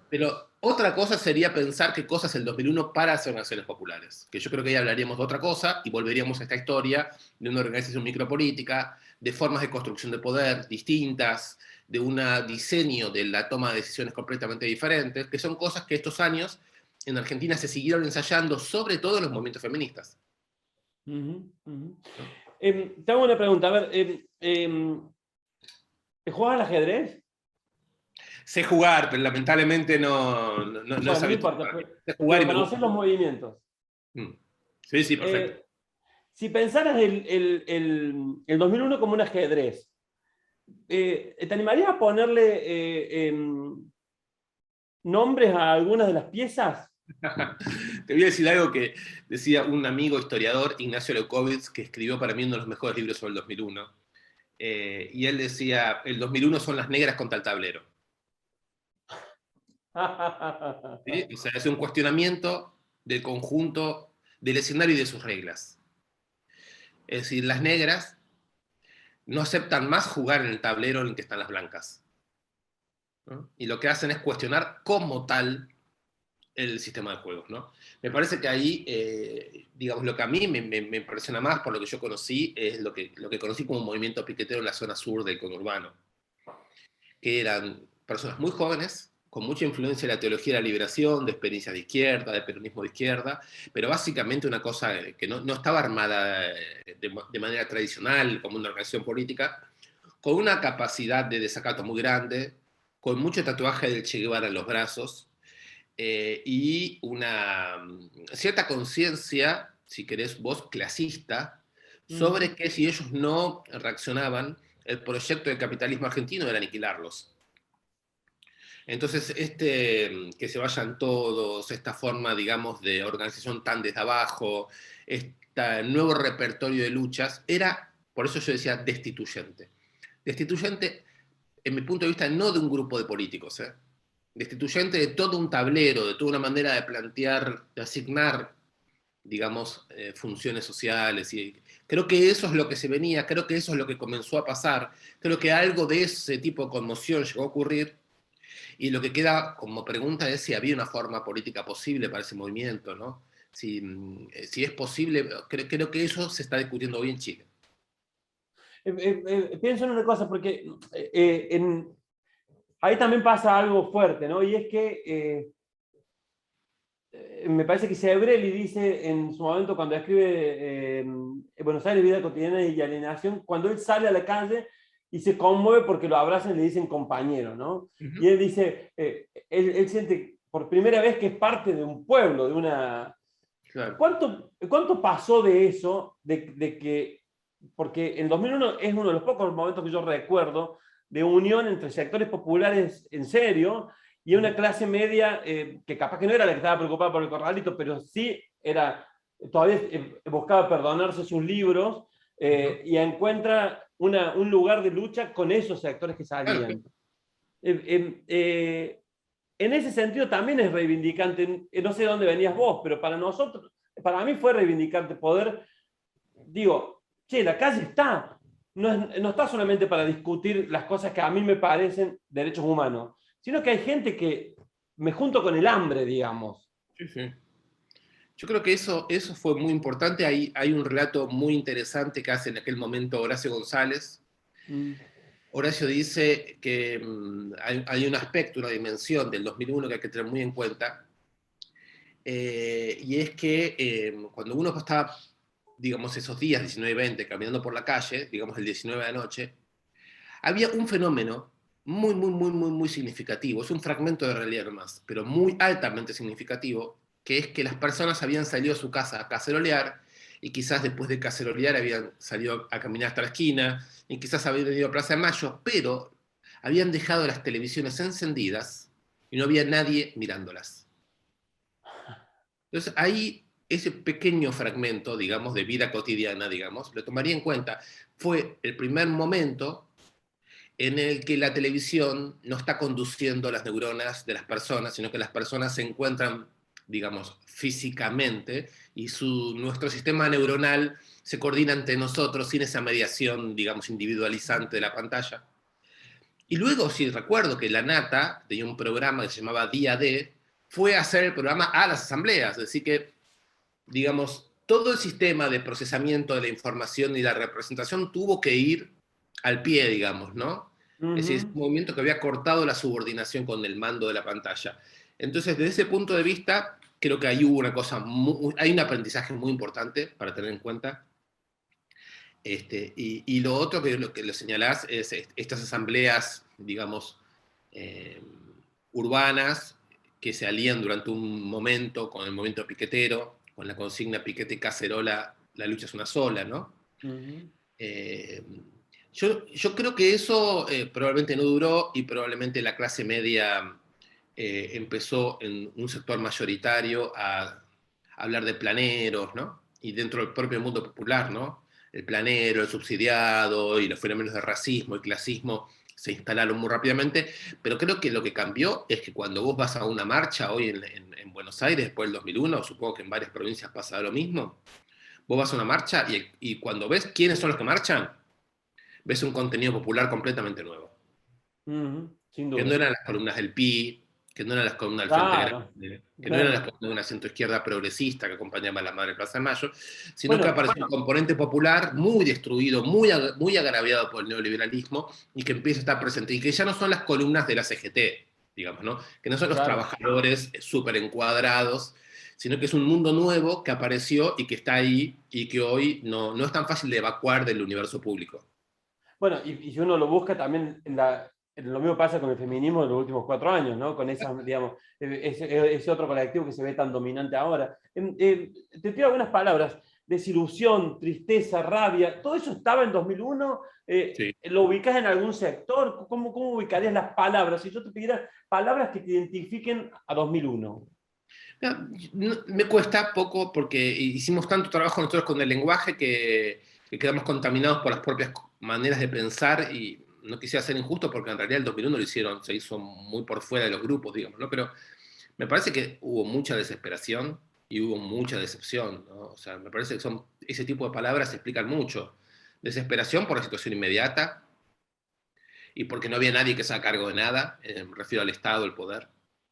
Pero otra cosa sería pensar qué cosas es el 2001 para las organizaciones populares, que yo creo que ahí hablaríamos de otra cosa y volveríamos a esta historia de una organización micropolítica, de formas de construcción de poder distintas, de un diseño de la toma de decisiones completamente diferentes, que son cosas que estos años en Argentina se siguieron ensayando, sobre todo en los movimientos feministas. Ujú, ujú. ¿no? Te hago una pregunta, a ver, ¿juegas al ajedrez? Sé jugar, pero lamentablemente no es Bueno, no habitual importa, para mí. pero, Sé jugar y pero me gusta conoces los jugar. movimientos. Mm. Sí, sí, perfecto. Si pensaras el 2001 como un ajedrez, ¿te animarías a ponerle nombres a algunas de las piezas? Te voy a decir algo que decía un amigo historiador, Ignacio Leucovitz, que escribió para mí uno de los mejores libros sobre el 2001. Y él decía, el 2001 son las negras contra el tablero. ¿Sí? O sea, es un cuestionamiento del conjunto, del escenario y de sus reglas. Es decir, las negras no aceptan más jugar en el tablero en el que están las blancas, ¿no? Y lo que hacen es cuestionar como tal el sistema de juegos, ¿no? Me parece que ahí, digamos, lo que a mí me impresiona más por lo que yo conocí es lo que conocí como un movimiento piquetero en la zona sur del conurbano, que eran personas muy jóvenes, con mucha influencia de la teología de la liberación, de experiencias de izquierda, de peronismo de izquierda, pero básicamente una cosa que no estaba armada de manera tradicional como una organización política, con una capacidad de desacato muy grande, con mucho tatuaje del Che Guevara en los brazos, y una cierta conciencia, si querés vos, clasista, sobre que si ellos no reaccionaban, el proyecto del capitalismo argentino era aniquilarlos. Entonces, que se vayan todos, esta forma, digamos, de organización tan desde abajo, este nuevo repertorio de luchas, era, por eso yo decía, destituyente. Destituyente, en mi punto de vista, no de un grupo de políticos, destituyente de todo un tablero, de toda una manera de plantear, de asignar, digamos, funciones sociales. Y creo que eso es lo que se venía, creo que eso es lo que comenzó a pasar, creo que algo de ese tipo de conmoción llegó a ocurrir, y lo que queda como pregunta es si había una forma política posible para ese movimiento, ¿no? Si es posible, creo que eso se está discutiendo hoy en Chile. Pienso en una cosa, porque ahí también pasa algo fuerte, ¿no? Y es que me parece que Sebrelli dice en su momento, cuando escribe Buenos Aires, vida cotidiana y alienación, cuando él sale a la calle y se conmueve porque lo abrazan y le dicen compañero, ¿no? Y él dice, él siente por primera vez que es parte de un pueblo, de una... Claro. ¿Cuánto pasó de eso, de que, porque el 2001 es uno de los pocos momentos que yo recuerdo de unión entre sectores populares en serio y una clase media que capaz que no era la que estaba preocupada por el corralito, pero sí era, todavía buscaba perdonarse sus libros y encuentra un lugar de lucha con esos sectores que Claro. salían. En ese sentido también es reivindicante, no sé de dónde venías vos, pero para nosotros, para mí fue reivindicante poder, digo, che, la calle está, no está solamente para discutir las cosas que a mí me parecen derechos humanos, sino que hay gente que me junto con el hambre, digamos. Sí, sí. Yo creo que eso fue muy importante. Hay un relato muy interesante que hace en aquel momento Horacio González. Horacio dice que hay un aspecto, una dimensión del 2001 que hay que tener muy en cuenta, y es que cuando uno estaba, digamos, esos días 19 y 20 caminando por la calle, digamos el 19 de la noche, había un fenómeno muy significativo, es un fragmento de realidad nomás, pero muy altamente significativo, que es que las personas habían salido a su casa a cacerolear, y quizás después de cacerolear habían salido a caminar hasta la esquina, y quizás habían ido a Plaza de Mayo, pero habían dejado las televisiones encendidas y no había nadie mirándolas. Entonces ahí ese pequeño fragmento, digamos, de vida cotidiana, digamos, lo tomaría en cuenta. Fue el primer momento en el que la televisión no está conduciendo las neuronas de las personas, sino que las personas se encuentran, digamos, físicamente, y nuestro sistema neuronal se coordina entre nosotros sin esa mediación, digamos, individualizante de la pantalla. Y luego, sí, recuerdo que la Nata tenía un programa que se llamaba Día D, fue a hacer el programa a las asambleas, es decir que, digamos, todo el sistema de procesamiento de la información y la representación tuvo que ir al pie, digamos, ¿no? Es decir, es un movimiento que había cortado la subordinación con el mando de la pantalla. Entonces, desde ese punto de vista, creo que ahí hubo una cosa, hay un aprendizaje muy importante para tener en cuenta. Y lo otro que lo señalás es estas asambleas, digamos, urbanas, que se alían durante un momento con el movimiento piquetero, con la consigna piquete cacerola, la lucha es una sola, ¿no? Ujú. Yo creo que eso probablemente no duró y probablemente la clase media empezó en un sector mayoritario a hablar de planeros, ¿no? Y dentro del propio mundo popular, ¿no? El planero, el subsidiado y los fenómenos de racismo y clasismo se instalaron muy rápidamente, pero creo que lo que cambió es que cuando vos vas a una marcha hoy en Buenos Aires, después del 2001, supongo que en varias provincias pasa lo mismo, vos vas a una marcha y cuando ves quiénes son los que marchan, ves un contenido popular completamente nuevo. Ujú, sin Que no duda. eran las columnas del PI, que no eran las columnas del Frente Claro, Grande, que no eran las claro. columnas de una centroizquierda progresista que acompañaba a la Madre Plaza de Mayo, sino que Bueno, apareció un componente popular muy destruido, muy agraviado por el neoliberalismo y que empieza a estar presente. Y que ya no son las columnas de la CGT, digamos, ¿no? Que no son los claro. trabajadores súper encuadrados, sino que es un mundo nuevo que apareció y que está ahí y que hoy no es tan fácil de evacuar del universo público. Bueno, y si uno lo busca también, lo mismo pasa con el feminismo de los últimos 4 años, ¿no? Con esas, digamos, ese otro colectivo que se ve tan dominante ahora. Te tiro algunas palabras: desilusión, tristeza, rabia, ¿todo eso estaba en 2001? Sí. ¿Lo ubicas en algún sector? ¿Cómo ubicarías las palabras? Si yo te pidiera palabras que te identifiquen a 2001. Me cuesta poco porque hicimos tanto trabajo nosotros con el lenguaje que quedamos contaminados por las propias maneras de pensar y no quisiera ser injusto porque en realidad el 2001 lo hicieron, se hizo muy por fuera de los grupos, digamos, ¿no? Pero me parece que hubo mucha desesperación y hubo mucha decepción, ¿no? O sea, me parece que ese tipo de palabras explican mucho. Desesperación por la situación inmediata y porque no había nadie que se haga cargo de nada, me refiero al Estado, el poder,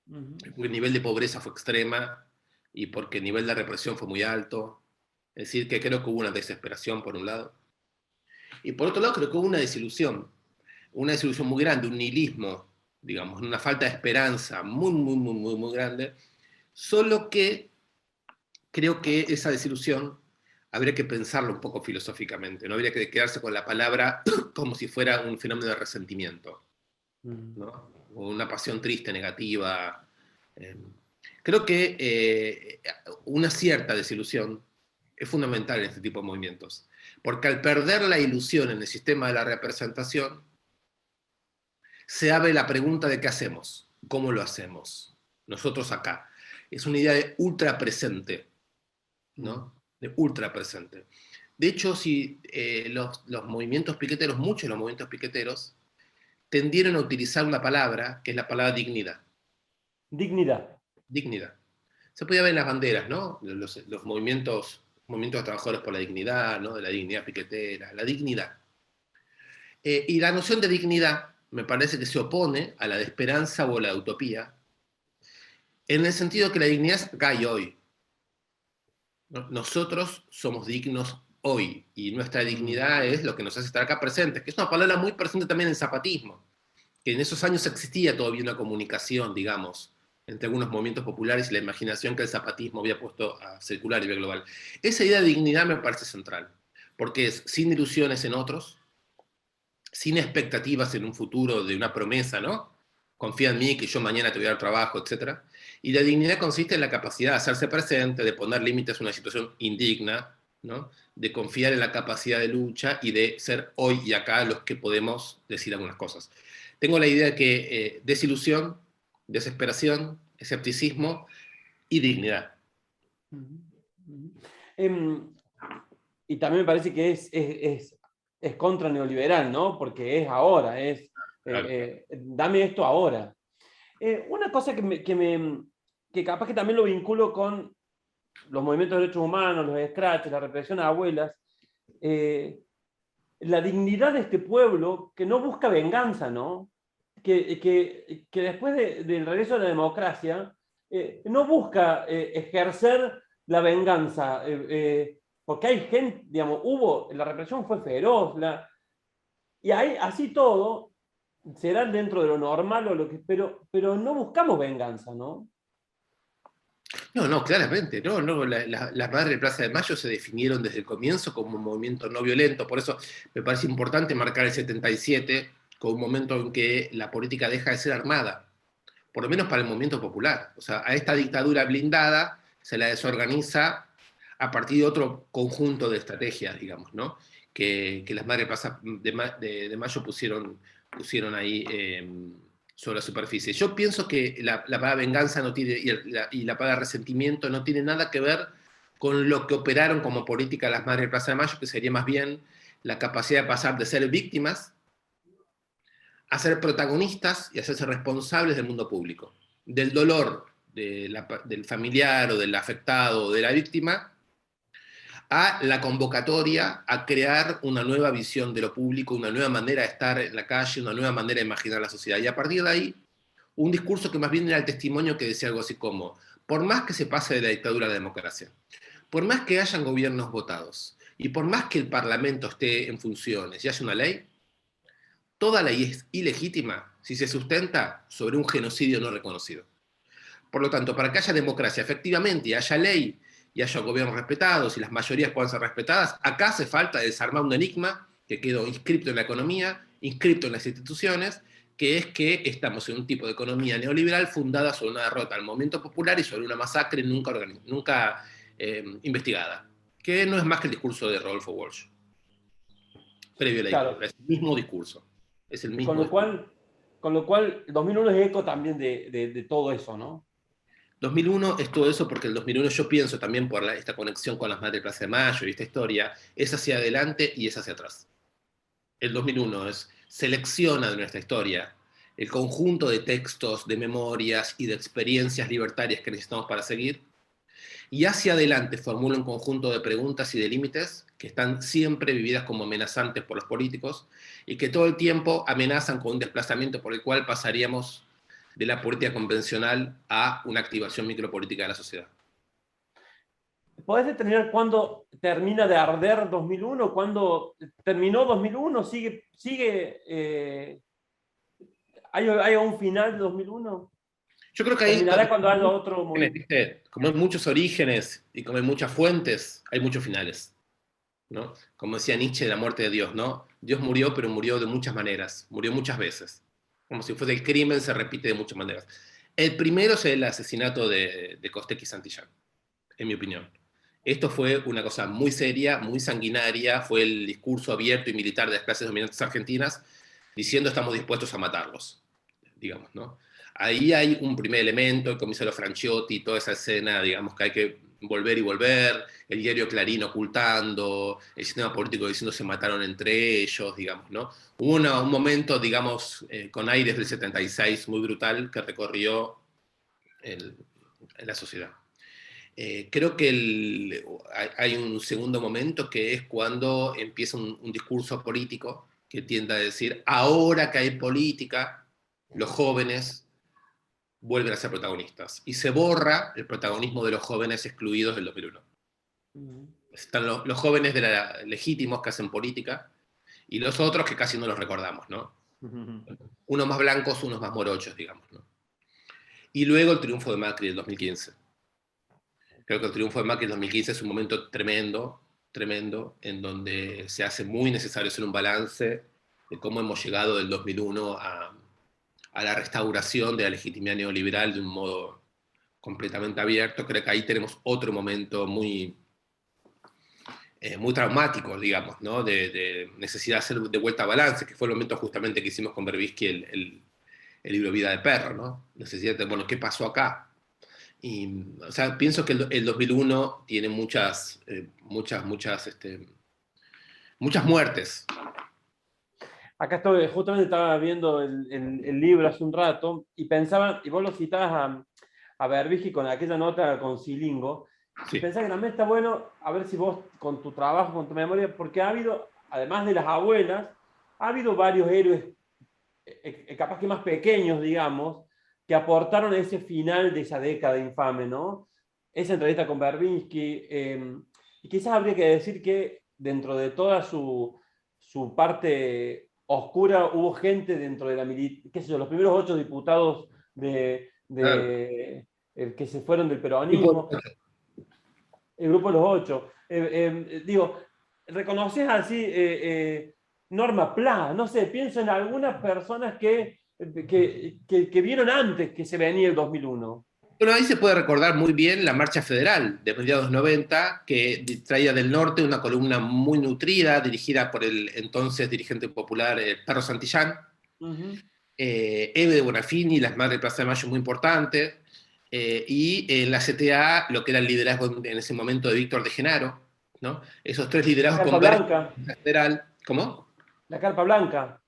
Ujú. porque el nivel de pobreza fue extrema y porque el nivel de represión fue muy alto. Es decir, que creo que hubo una desesperación por un lado. Y por otro lado, creo que hubo una desilusión muy grande, un nihilismo, digamos, una falta de esperanza muy, muy, muy, muy, muy grande. Solo que creo que esa desilusión habría que pensarlo un poco filosóficamente, no habría que quedarse con la palabra como si fuera un fenómeno de resentimiento, Ujú. ¿no? O una pasión triste, negativa. Eh, Creo que una cierta desilusión es fundamental en este tipo de movimientos, porque al perder la ilusión en el sistema de la representación, se abre la pregunta de qué hacemos, cómo lo hacemos, nosotros acá. Es una idea de ultra presente, ¿no? De ultra presente. De hecho, si los movimientos piqueteros, muchos de los movimientos piqueteros, tendieron a utilizar una palabra que es la palabra dignidad. Dignidad. Dignidad. Se podía ver en las banderas, ¿no? Los movimientos de trabajadores por la dignidad, ¿no? De la dignidad piquetera, la dignidad. Y la noción de dignidad me parece que se opone a la de esperanza o a la de utopía, en el sentido que la dignidad es acá y hoy. ¿No? Nosotros somos dignos hoy y nuestra dignidad es lo que nos hace estar acá presentes, que es una palabra muy presente también en el zapatismo, que en esos años existía todavía una comunicación, digamos, entre algunos movimientos populares y la imaginación que el zapatismo había puesto a circular a nivel global. Esa idea de dignidad me parece central, porque es sin ilusiones en otros, sin expectativas en un futuro de una promesa, ¿no? Confía en mí que yo mañana te voy a dar trabajo, etc. Y la dignidad consiste en la capacidad de hacerse presente, de poner límites a una situación indigna, ¿no? De confiar en la capacidad de lucha y de ser hoy y acá los que podemos decir algunas cosas. Tengo la idea de que desilusión, desesperación, escepticismo y dignidad. Ujú. Ujú. Em, y también me parece que es contra neoliberal, ¿no? Porque es ahora, Claro. dame esto ahora. Una cosa que capaz que también lo vinculo con los movimientos de derechos humanos, los scratches, la represión a abuelas, eh, la dignidad de este pueblo que no busca venganza, ¿no? Que después del regreso de la democracia no busca ejercer la venganza, porque hay gente, digamos, la represión fue feroz, y ahí, así todo, será dentro de lo normal o lo que, pero no buscamos venganza, ¿no? No, no, claramente, no, no, las Madres de Plaza de Mayo se definieron desde el comienzo como un movimiento no violento, por eso me parece importante marcar el 77 como un momento en que la política deja de ser armada, por lo menos para el movimiento popular. O sea, a esta dictadura blindada se la desorganiza a partir de otro conjunto de estrategias, digamos, ¿no? Que las Madres de Plaza de Mayo pusieron ahí sobre la superficie. Yo pienso que la palabra venganza no tiene, y la palabra resentimiento no tiene nada que ver con lo que operaron como política las Madres de Plaza de Mayo, que sería más bien la capacidad de pasar de ser víctimas a ser protagonistas y hacerse responsables del mundo público, del dolor del familiar o del afectado o de la víctima, a la convocatoria a crear una nueva visión de lo público, una nueva manera de estar en la calle, una nueva manera de imaginar la sociedad. Y a partir de ahí, un discurso que más bien era el testimonio que decía algo así como, por más que se pase de la dictadura a la democracia, por más que hayan gobiernos votados, y por más que el Parlamento esté en funciones y haya una ley, toda ley es ilegítima si se sustenta sobre un genocidio no reconocido. Por lo tanto, para que haya democracia efectivamente y haya ley y haya gobiernos respetados y las mayorías puedan ser respetadas, acá hace falta desarmar un enigma que quedó inscripto en la economía, inscripto en las instituciones, que es que estamos en un tipo de economía neoliberal fundada sobre una derrota al movimiento popular y sobre una masacre nunca investigada, que no es más que el discurso de Rodolfo Walsh, previo a la Claro, dictadura. Es el mismo discurso. Es el con mismo lo discurso. cual, con lo cual 2001 es eco también de todo eso, ¿no? 2001 es todo eso porque el 2001 yo pienso también por esta conexión con las Madres de Plaza de Mayo y esta historia, es hacia adelante y es hacia atrás. El 2001 selecciona de nuestra historia el conjunto de textos, de memorias y de experiencias libertarias que necesitamos para seguir, y hacia adelante formula un conjunto de preguntas y de límites que están siempre vividas como amenazantes por los políticos y que todo el tiempo amenazan con un desplazamiento por el cual pasaríamos de la política convencional a una activación micropolítica de la sociedad. ¿Podés determinar cuándo termina de arder 2001? ¿Cuándo terminó 2001? ¿Hay un final de 2001? Yo creo que ahí, ¿Terminará cuando haya otro movimiento? ¿viste? Como hay muchos orígenes y como hay muchas fuentes, hay muchos finales, ¿no? Como decía Nietzsche de la muerte de Dios, ¿no? Dios murió, pero murió de muchas maneras, murió muchas veces. Como si fuese el crimen, se repite de muchas maneras. El primero es el asesinato de Costec y Santillán, en mi opinión. Esto fue una cosa muy seria, muy sanguinaria, fue el discurso abierto y militar de las clases dominantes argentinas, diciendo estamos dispuestos a matarlos, digamos, ¿no? Ahí hay un primer elemento, el comisario Franciotti, toda esa escena, digamos, que hay que volver y volver, el diario Clarín ocultando, el sistema político diciendo se mataron entre ellos, digamos, ¿no? Hubo un momento, digamos, con aires del 76 muy brutal que recorrió en la sociedad. Creo que hay un segundo momento que es cuando empieza un discurso político que tiende a decir, ahora que hay política, los jóvenes vuelven a ser protagonistas. Y se borra el protagonismo de los jóvenes excluidos del 2001. Están los jóvenes legítimos que hacen política y los otros que casi no los recordamos, ¿no? Unos más blancos, unos más morochos, digamos, ¿no? Y luego el triunfo de Macri del 2015. Creo que el triunfo de Macri del 2015 es un momento tremendo, tremendo, en donde se hace muy necesario hacer un balance de cómo hemos llegado del 2001 a la restauración de la legitimidad neoliberal de un modo completamente abierto. Creo que ahí tenemos otro momento muy traumático, digamos, ¿no? de necesidad de hacer de vuelta a balance, que fue el momento justamente que hicimos con Berbisky el libro Vida de Perro, ¿no? Necesidad de, bueno, ¿qué pasó acá? Y, o sea, pienso que el 2001 tiene muchas muertes. Acá estoy, justamente estaba viendo el libro hace un rato y pensaba, y vos lo citabas a Berbisky con aquella nota con Silingo, Sí. y pensaba que también está bueno, a ver si vos con tu trabajo, con tu memoria, porque ha habido, además de las abuelas, ha habido varios héroes, capaz que más pequeños, digamos, que aportaron ese final de esa década infame, ¿no? Esa entrevista con Berbisky, y quizás habría que decir que dentro de toda su parte oscura hubo gente dentro de la milicia, qué sé yo, los primeros 8 diputados Claro. que se fueron del Grupo- peronismo, el grupo de los 8. Digo, ¿reconoces así Norma Pla? No sé, pienso en algunas personas que vieron antes que se venía el 2001. Bueno, ahí se puede recordar muy bien la Marcha Federal de mediados 90, que traía del norte una columna muy nutrida, dirigida por el entonces dirigente popular Perro Santillán, Ujú. Eve de Bonafini, las Madres de Plaza de Mayo muy importantes, y en la CTA lo que era el liderazgo en ese momento de Víctor de Genaro, ¿no? Esos tres La liderazgos Carpa convergen Blanca, en la Federal. ¿Cómo? la Carpa Blanca.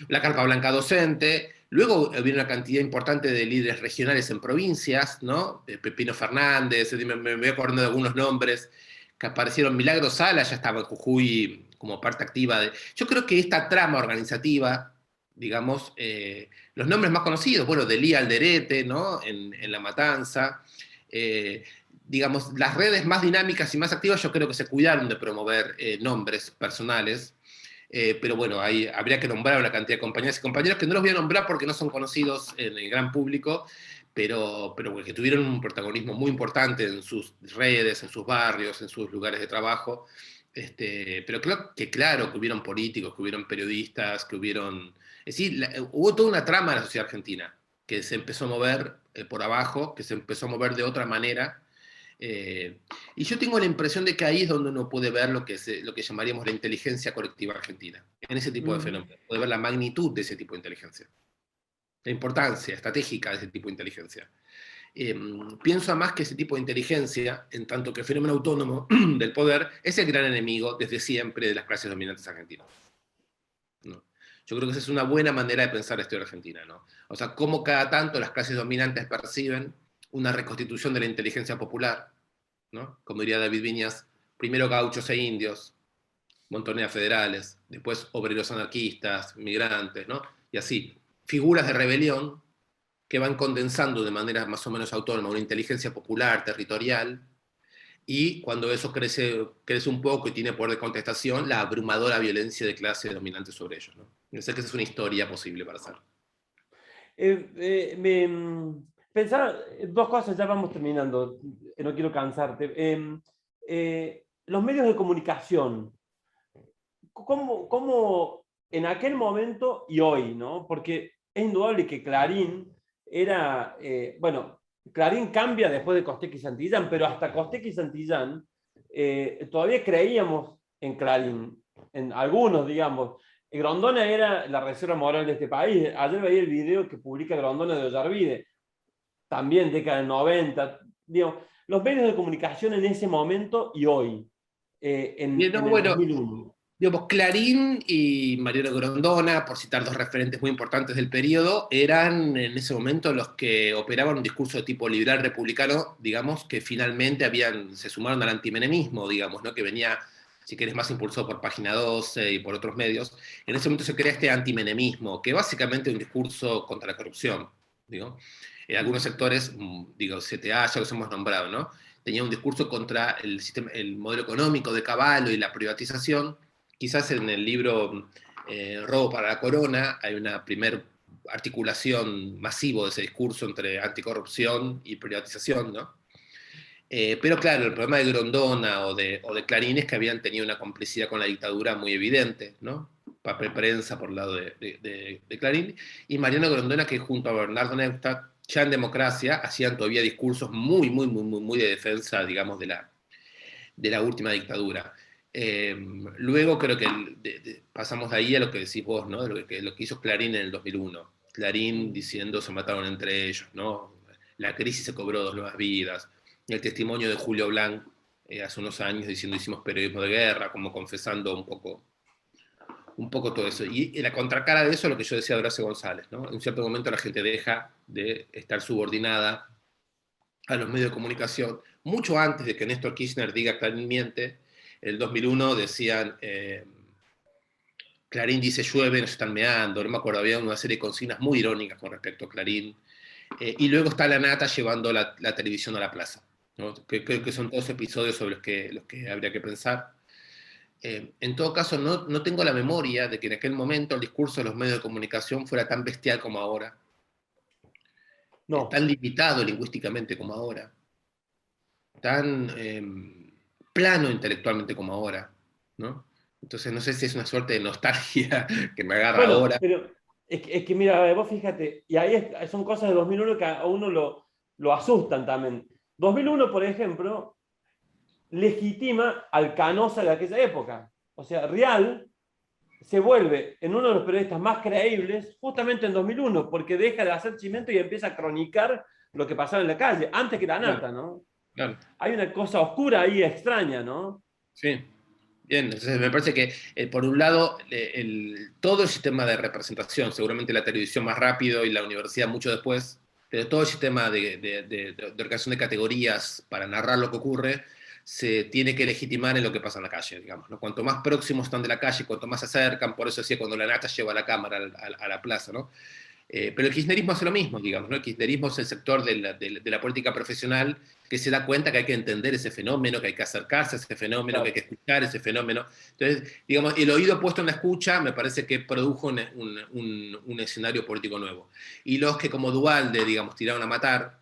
La Carpa Blanca docente. Luego había una cantidad importante de líderes regionales en provincias, ¿no? Pepino Fernández, me voy acordando de algunos nombres que aparecieron. Milagro Sala ya estaba en Jujuy como parte activa de... Yo creo que esta trama organizativa, digamos, los nombres más conocidos, bueno, de Lía Alderete, ¿no? En La Matanza, digamos, las redes más dinámicas y más activas yo creo que se cuidaron de promover nombres personales. Pero bueno, ahí habría que nombrar una cantidad de compañeras y compañeros que no los voy a nombrar porque no son conocidos en el gran público, pero que tuvieron un protagonismo muy importante en sus redes, en sus barrios, en sus lugares de trabajo. Pero claro que hubieron políticos, que hubieron periodistas, que hubieron... Es decir, hubo toda una trama de la sociedad argentina que se empezó a mover por abajo, que se empezó a mover de otra manera. Y yo tengo la impresión de que ahí es donde uno puede ver lo que llamaríamos la inteligencia colectiva argentina, en ese tipo de fenómenos. Puede ver la magnitud de ese tipo de inteligencia, la importancia estratégica de ese tipo de inteligencia. Pienso además que ese tipo de inteligencia, en tanto que fenómeno autónomo del poder, es el gran enemigo desde siempre de las clases dominantes argentinas, ¿no? Yo creo que esa es una buena manera de pensar la historia argentina, ¿no? O sea, cómo cada tanto las clases dominantes perciben una reconstitución de la inteligencia popular, ¿no? Como diría David Viñas, primero gauchos e indios, montoneras federales, después obreros anarquistas, migrantes, ¿no? Y así, figuras de rebelión que van condensando de manera más o menos autónoma una inteligencia popular, territorial, y cuando eso crece un poco y tiene poder de contestación, la abrumadora violencia de clase dominante sobre ellos, ¿no? Yo sé que esa es una historia posible para hacer. Pensaba dos cosas, ya vamos terminando, no quiero cansarte. Los medios de comunicación, ¿cómo en aquel momento y hoy, ¿no? Porque es indudable que Clarín era, bueno, Clarín cambia después de Costec y Santillán, pero hasta Costec y Santillán todavía creíamos en Clarín, en algunos, digamos. Grondona era la reserva moral de este país. Ayer veía el video que publica Grondona de Ollarvide, también década del 90. Digo, los medios de comunicación en ese momento y hoy, Bien, no, en el bueno, 2001. digamos, Clarín y Mariano Grondona, por citar dos referentes muy importantes del periodo, eran en ese momento los que operaban un discurso de tipo liberal republicano, digamos, que finalmente se sumaron al antimenemismo, digamos, ¿no? Que venía, si querés, más impulsado por Página 12 y por otros medios. En ese momento se crea este antimenemismo, que básicamente es un discurso contra la corrupción, digo. En algunos sectores, digo, CTA, ya los hemos nombrado, ¿no? Tenía un discurso contra el modelo económico de Caballo y la privatización. Quizás en el libro Robo para la Corona hay una primer articulación masivo de ese discurso entre anticorrupción y privatización, ¿no? Pero claro, el problema de Grondona o de Clarín es que habían tenido una complicidad con la dictadura muy evidente, ¿no? Papel prensa por el lado de Clarín, y Mariano Grondona, que junto a Bernardo Neustadt, ya en democracia, hacían todavía discursos muy de defensa, digamos, de la última dictadura. Luego creo que pasamos de ahí a lo que decís vos, ¿no? Lo que hizo Clarín en el 2001. Clarín diciendo se mataron entre ellos, ¿no? La crisis se cobró 2 nuevas vidas. El testimonio de Julio Blanc hace unos años diciendo hicimos periodismo de guerra, como confesando un poco todo eso. Y la contracara de eso es lo que yo decía de Horacio González, ¿no? En un cierto momento la gente deja de estar subordinada a los medios de comunicación. Mucho antes de que Néstor Kirchner diga Clarín miente, en el 2001 decían, Clarín dice llueve, nos están meando, no me acuerdo, había una serie de consignas muy irónicas con respecto a Clarín. Y luego está la nata llevando la televisión a la plaza, ¿no? Creo que son todos episodios sobre los que habría que pensar. En todo caso, no tengo la memoria de que en aquel momento el discurso de los medios de comunicación fuera tan bestial como ahora. No. tan limitado lingüísticamente como ahora, tan plano intelectualmente como ahora, ¿no? Entonces no sé si es una suerte de nostalgia que me agarra Bueno, ahora. pero es que mira, vos fíjate, y ahí son cosas de 2001 que a uno lo asustan también. 2001, por ejemplo, legitima al Canosa de aquella época. O sea, Rial se vuelve en uno de los periodistas más creíbles justamente en 2001, porque deja de hacer chimento y empieza a cronicar lo que pasaba en la calle, antes que la Claro, nata, ¿no? claro. Hay una cosa oscura ahí extraña, ¿no? Sí. Bien, entonces me parece que por un lado todo el sistema de representación, seguramente la televisión más rápido y la universidad mucho después, pero todo el sistema de organización de categorías para narrar lo que ocurre se tiene que legitimar en lo que pasa en la calle, digamos, ¿no? Cuanto más próximos están de la calle, cuanto más se acercan, por eso decía cuando la nata lleva la cámara a la plaza, ¿no? Pero el kirchnerismo hace lo mismo, digamos, ¿no? El kirchnerismo es el sector de la política profesional que se da cuenta que hay que entender ese fenómeno, que hay que acercarse a ese fenómeno, que hay Claro. que escuchar ese fenómeno. Entonces, digamos, el oído puesto en la escucha me parece que produjo un escenario político nuevo. Y los que como Duhalde, digamos, tiraron a matar,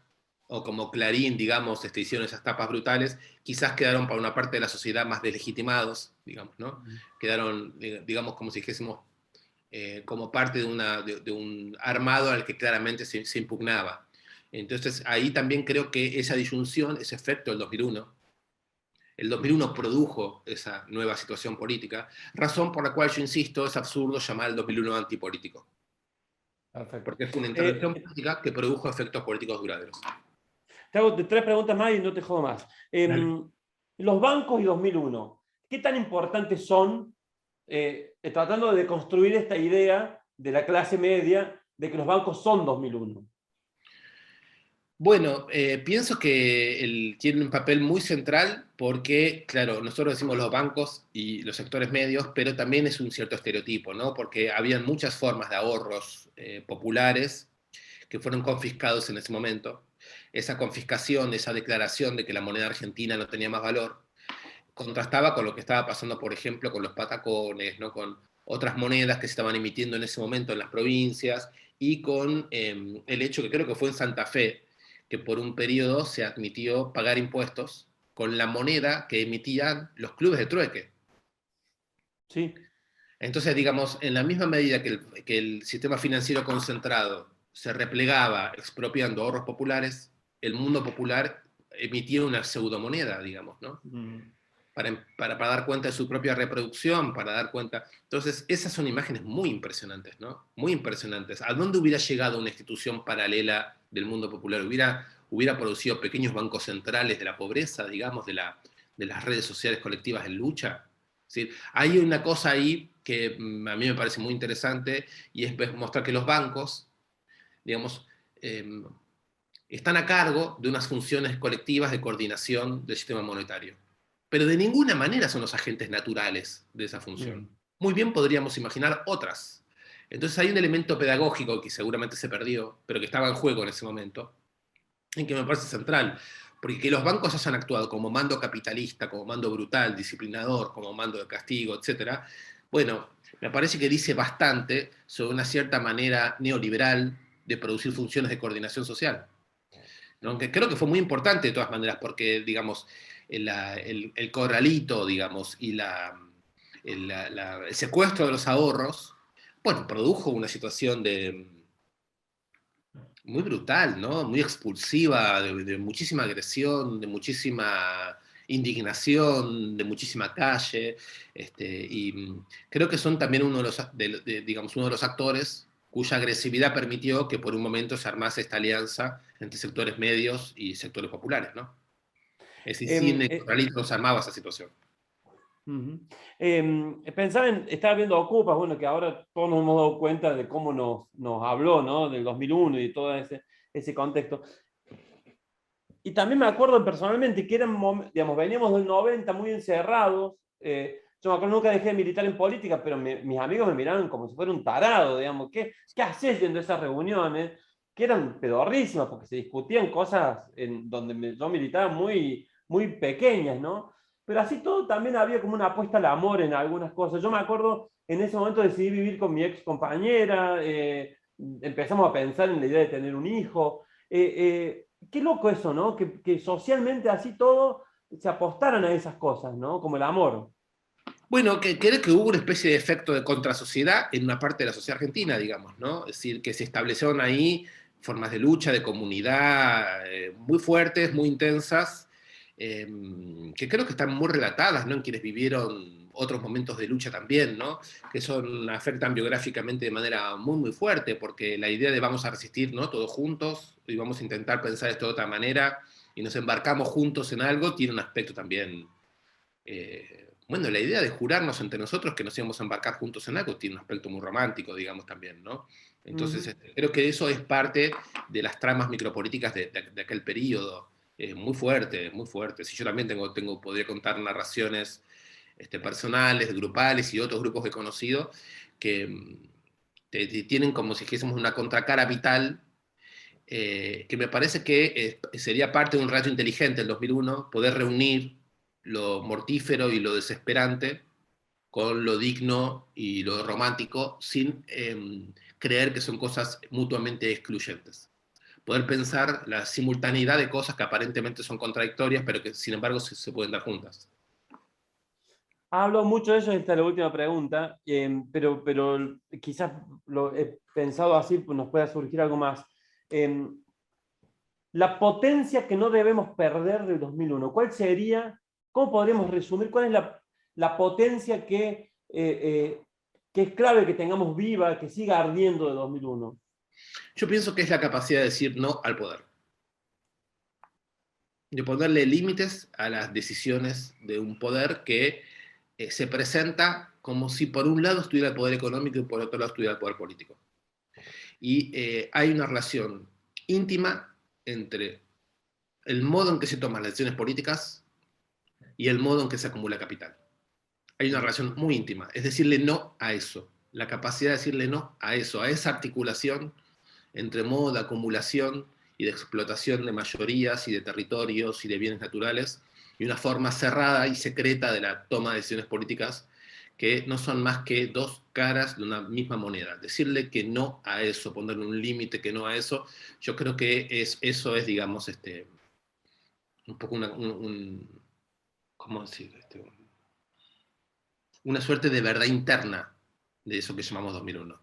o como Clarín, digamos, hicieron esas tapas brutales, quizás quedaron para una parte de la sociedad más deslegitimados, digamos, ¿no? Quedaron, digamos, como si dijésemos, como parte de un armado al que claramente se impugnaba. Entonces ahí también creo que esa disyunción, ese efecto del 2001, el 2001 produjo esa nueva situación política, razón por la cual yo insisto, es absurdo llamar el 2001 antipolítico, Perfecto. porque fue una intervención política que produjo efectos políticos duraderos. Te hago tres preguntas más y no te jodo más. Los bancos y 2001, ¿qué tan importantes son tratando de construir esta idea de la clase media de que los bancos son 2001? Bueno, pienso que tiene un papel muy central porque, claro, nosotros decimos los bancos y los sectores medios, pero también es un cierto estereotipo, ¿no? Porque habían muchas formas de ahorros populares que fueron confiscados en ese momento. Esa confiscación, esa declaración de que la moneda argentina no tenía más valor, contrastaba con lo que estaba pasando, por ejemplo, con los patacones, ¿no? Con otras monedas que se estaban emitiendo en ese momento en las provincias y con el hecho que creo que fue en Santa Fe, que por un periodo se admitió pagar impuestos con la moneda que emitían los clubes de trueque. Sí. Entonces, digamos, en la misma medida que el sistema financiero concentrado se replegaba expropiando ahorros populares, el mundo popular emitía una pseudomoneda, digamos, ¿no? Para dar cuenta de su propia reproducción, para dar cuenta. Entonces, esas son imágenes muy impresionantes, ¿no? Muy impresionantes. ¿A dónde hubiera llegado una institución paralela del mundo popular? Hubiera producido pequeños bancos centrales de la pobreza, digamos, de las redes sociales colectivas en lucha. ¿Sí? Hay una cosa ahí que a mí me parece muy interesante y es mostrar que los bancos, digamos, están a cargo de unas funciones colectivas de coordinación del sistema monetario. Pero de ninguna manera son los agentes naturales de esa función. Muy bien podríamos imaginar otras. Entonces hay un elemento pedagógico que seguramente se perdió, pero que estaba en juego en ese momento, en que me parece central. Porque que los bancos hayan actuado como mando capitalista, como mando brutal, disciplinador, como mando de castigo, etc., bueno, me parece que dice bastante sobre una cierta manera neoliberal de producir funciones de coordinación social. ¿No? Que creo que fue muy importante de todas maneras, porque, digamos, el corralito, digamos, y el secuestro de los ahorros, bueno, produjo una situación muy brutal, ¿no? Muy expulsiva, de muchísima agresión, de muchísima indignación, de muchísima calle, y creo que son también digamos, uno de los actores cuya agresividad permitió que por un momento se armase esta alianza entre sectores medios y sectores populares, ¿no? Es decir, sin el corralito no se armaba esa situación. Pensaba estaba viendo Ocupas, bueno, que ahora todos nos hemos dado cuenta de cómo nos habló, ¿no? Del 2001 y todo ese contexto. Y también me acuerdo personalmente que digamos, veníamos del 90 muy encerrados. Yo me acuerdo, nunca dejé de militar en política, pero mis amigos me miraban como si fuera un tarado, digamos. ¿Qué haces yendo a esas reuniones? Que eran pedorrísimas, porque se discutían cosas en donde yo militaba muy, muy pequeñas, ¿no? Pero así todo también había como una apuesta al amor en algunas cosas. Yo me acuerdo, en ese momento decidí vivir con mi ex compañera, empezamos a pensar en la idea de tener un hijo. Qué loco eso, ¿no? Que socialmente así todo se apostaran a esas cosas, ¿no? Como el amor. Bueno, creo que hubo una especie de efecto de contrasociedad en una parte de la sociedad argentina, digamos, ¿no? Es decir, que se establecieron ahí formas de lucha, de comunidad muy fuertes, muy intensas, eh, que creo que están muy relatadas, ¿no? En quienes vivieron otros momentos de lucha también, ¿no? Que son, afectan biográficamente de manera muy, muy fuerte, porque la idea de vamos a resistir, ¿no? Todos juntos y vamos a intentar pensar esto de otra manera y nos embarcamos juntos en algo, tiene un aspecto también bueno, la idea de jurarnos entre nosotros que nos íbamos a embarcar juntos en algo tiene un aspecto muy romántico, digamos, también, ¿no? Entonces, creo que eso es parte de las tramas micropolíticas de aquel periodo, muy fuerte, muy fuerte. Si yo también podría contar narraciones personales, grupales y otros grupos que he conocido que tienen como si dijésemos una contracara vital que me parece que sería parte de un rayo inteligente en 2001, poder reunir lo mortífero y lo desesperante con lo digno y lo romántico, sin creer que son cosas mutuamente excluyentes. Poder pensar la simultaneidad de cosas que aparentemente son contradictorias, pero que sin embargo se pueden dar juntas. Hablo mucho de eso, esta es la última pregunta, pero quizás lo he pensado así, pues nos pueda surgir algo más. La potencia que no debemos perder del 2001, ¿cuál sería? ¿Cómo podríamos resumir cuál es la potencia que es clave que tengamos viva, que siga ardiendo de 2001? Yo pienso que es la capacidad de decir no al poder, de ponerle límites a las decisiones de un poder que se presenta como si por un lado estuviera el poder económico y por otro lado estuviera el poder político. Y hay una relación íntima entre el modo en que se toman las decisiones políticas y el modo en que se acumula capital. Hay una relación muy íntima, es decirle no a eso, la capacidad de decirle no a eso, a esa articulación entre modo de acumulación y de explotación de mayorías y de territorios y de bienes naturales, y una forma cerrada y secreta de la toma de decisiones políticas que no son más que dos caras de una misma moneda. Decirle que no a eso, ponerle un límite que no a eso, yo creo que eso es, digamos, un poco ¿cómo decir? Una suerte de verdad interna de eso que llamamos 2001.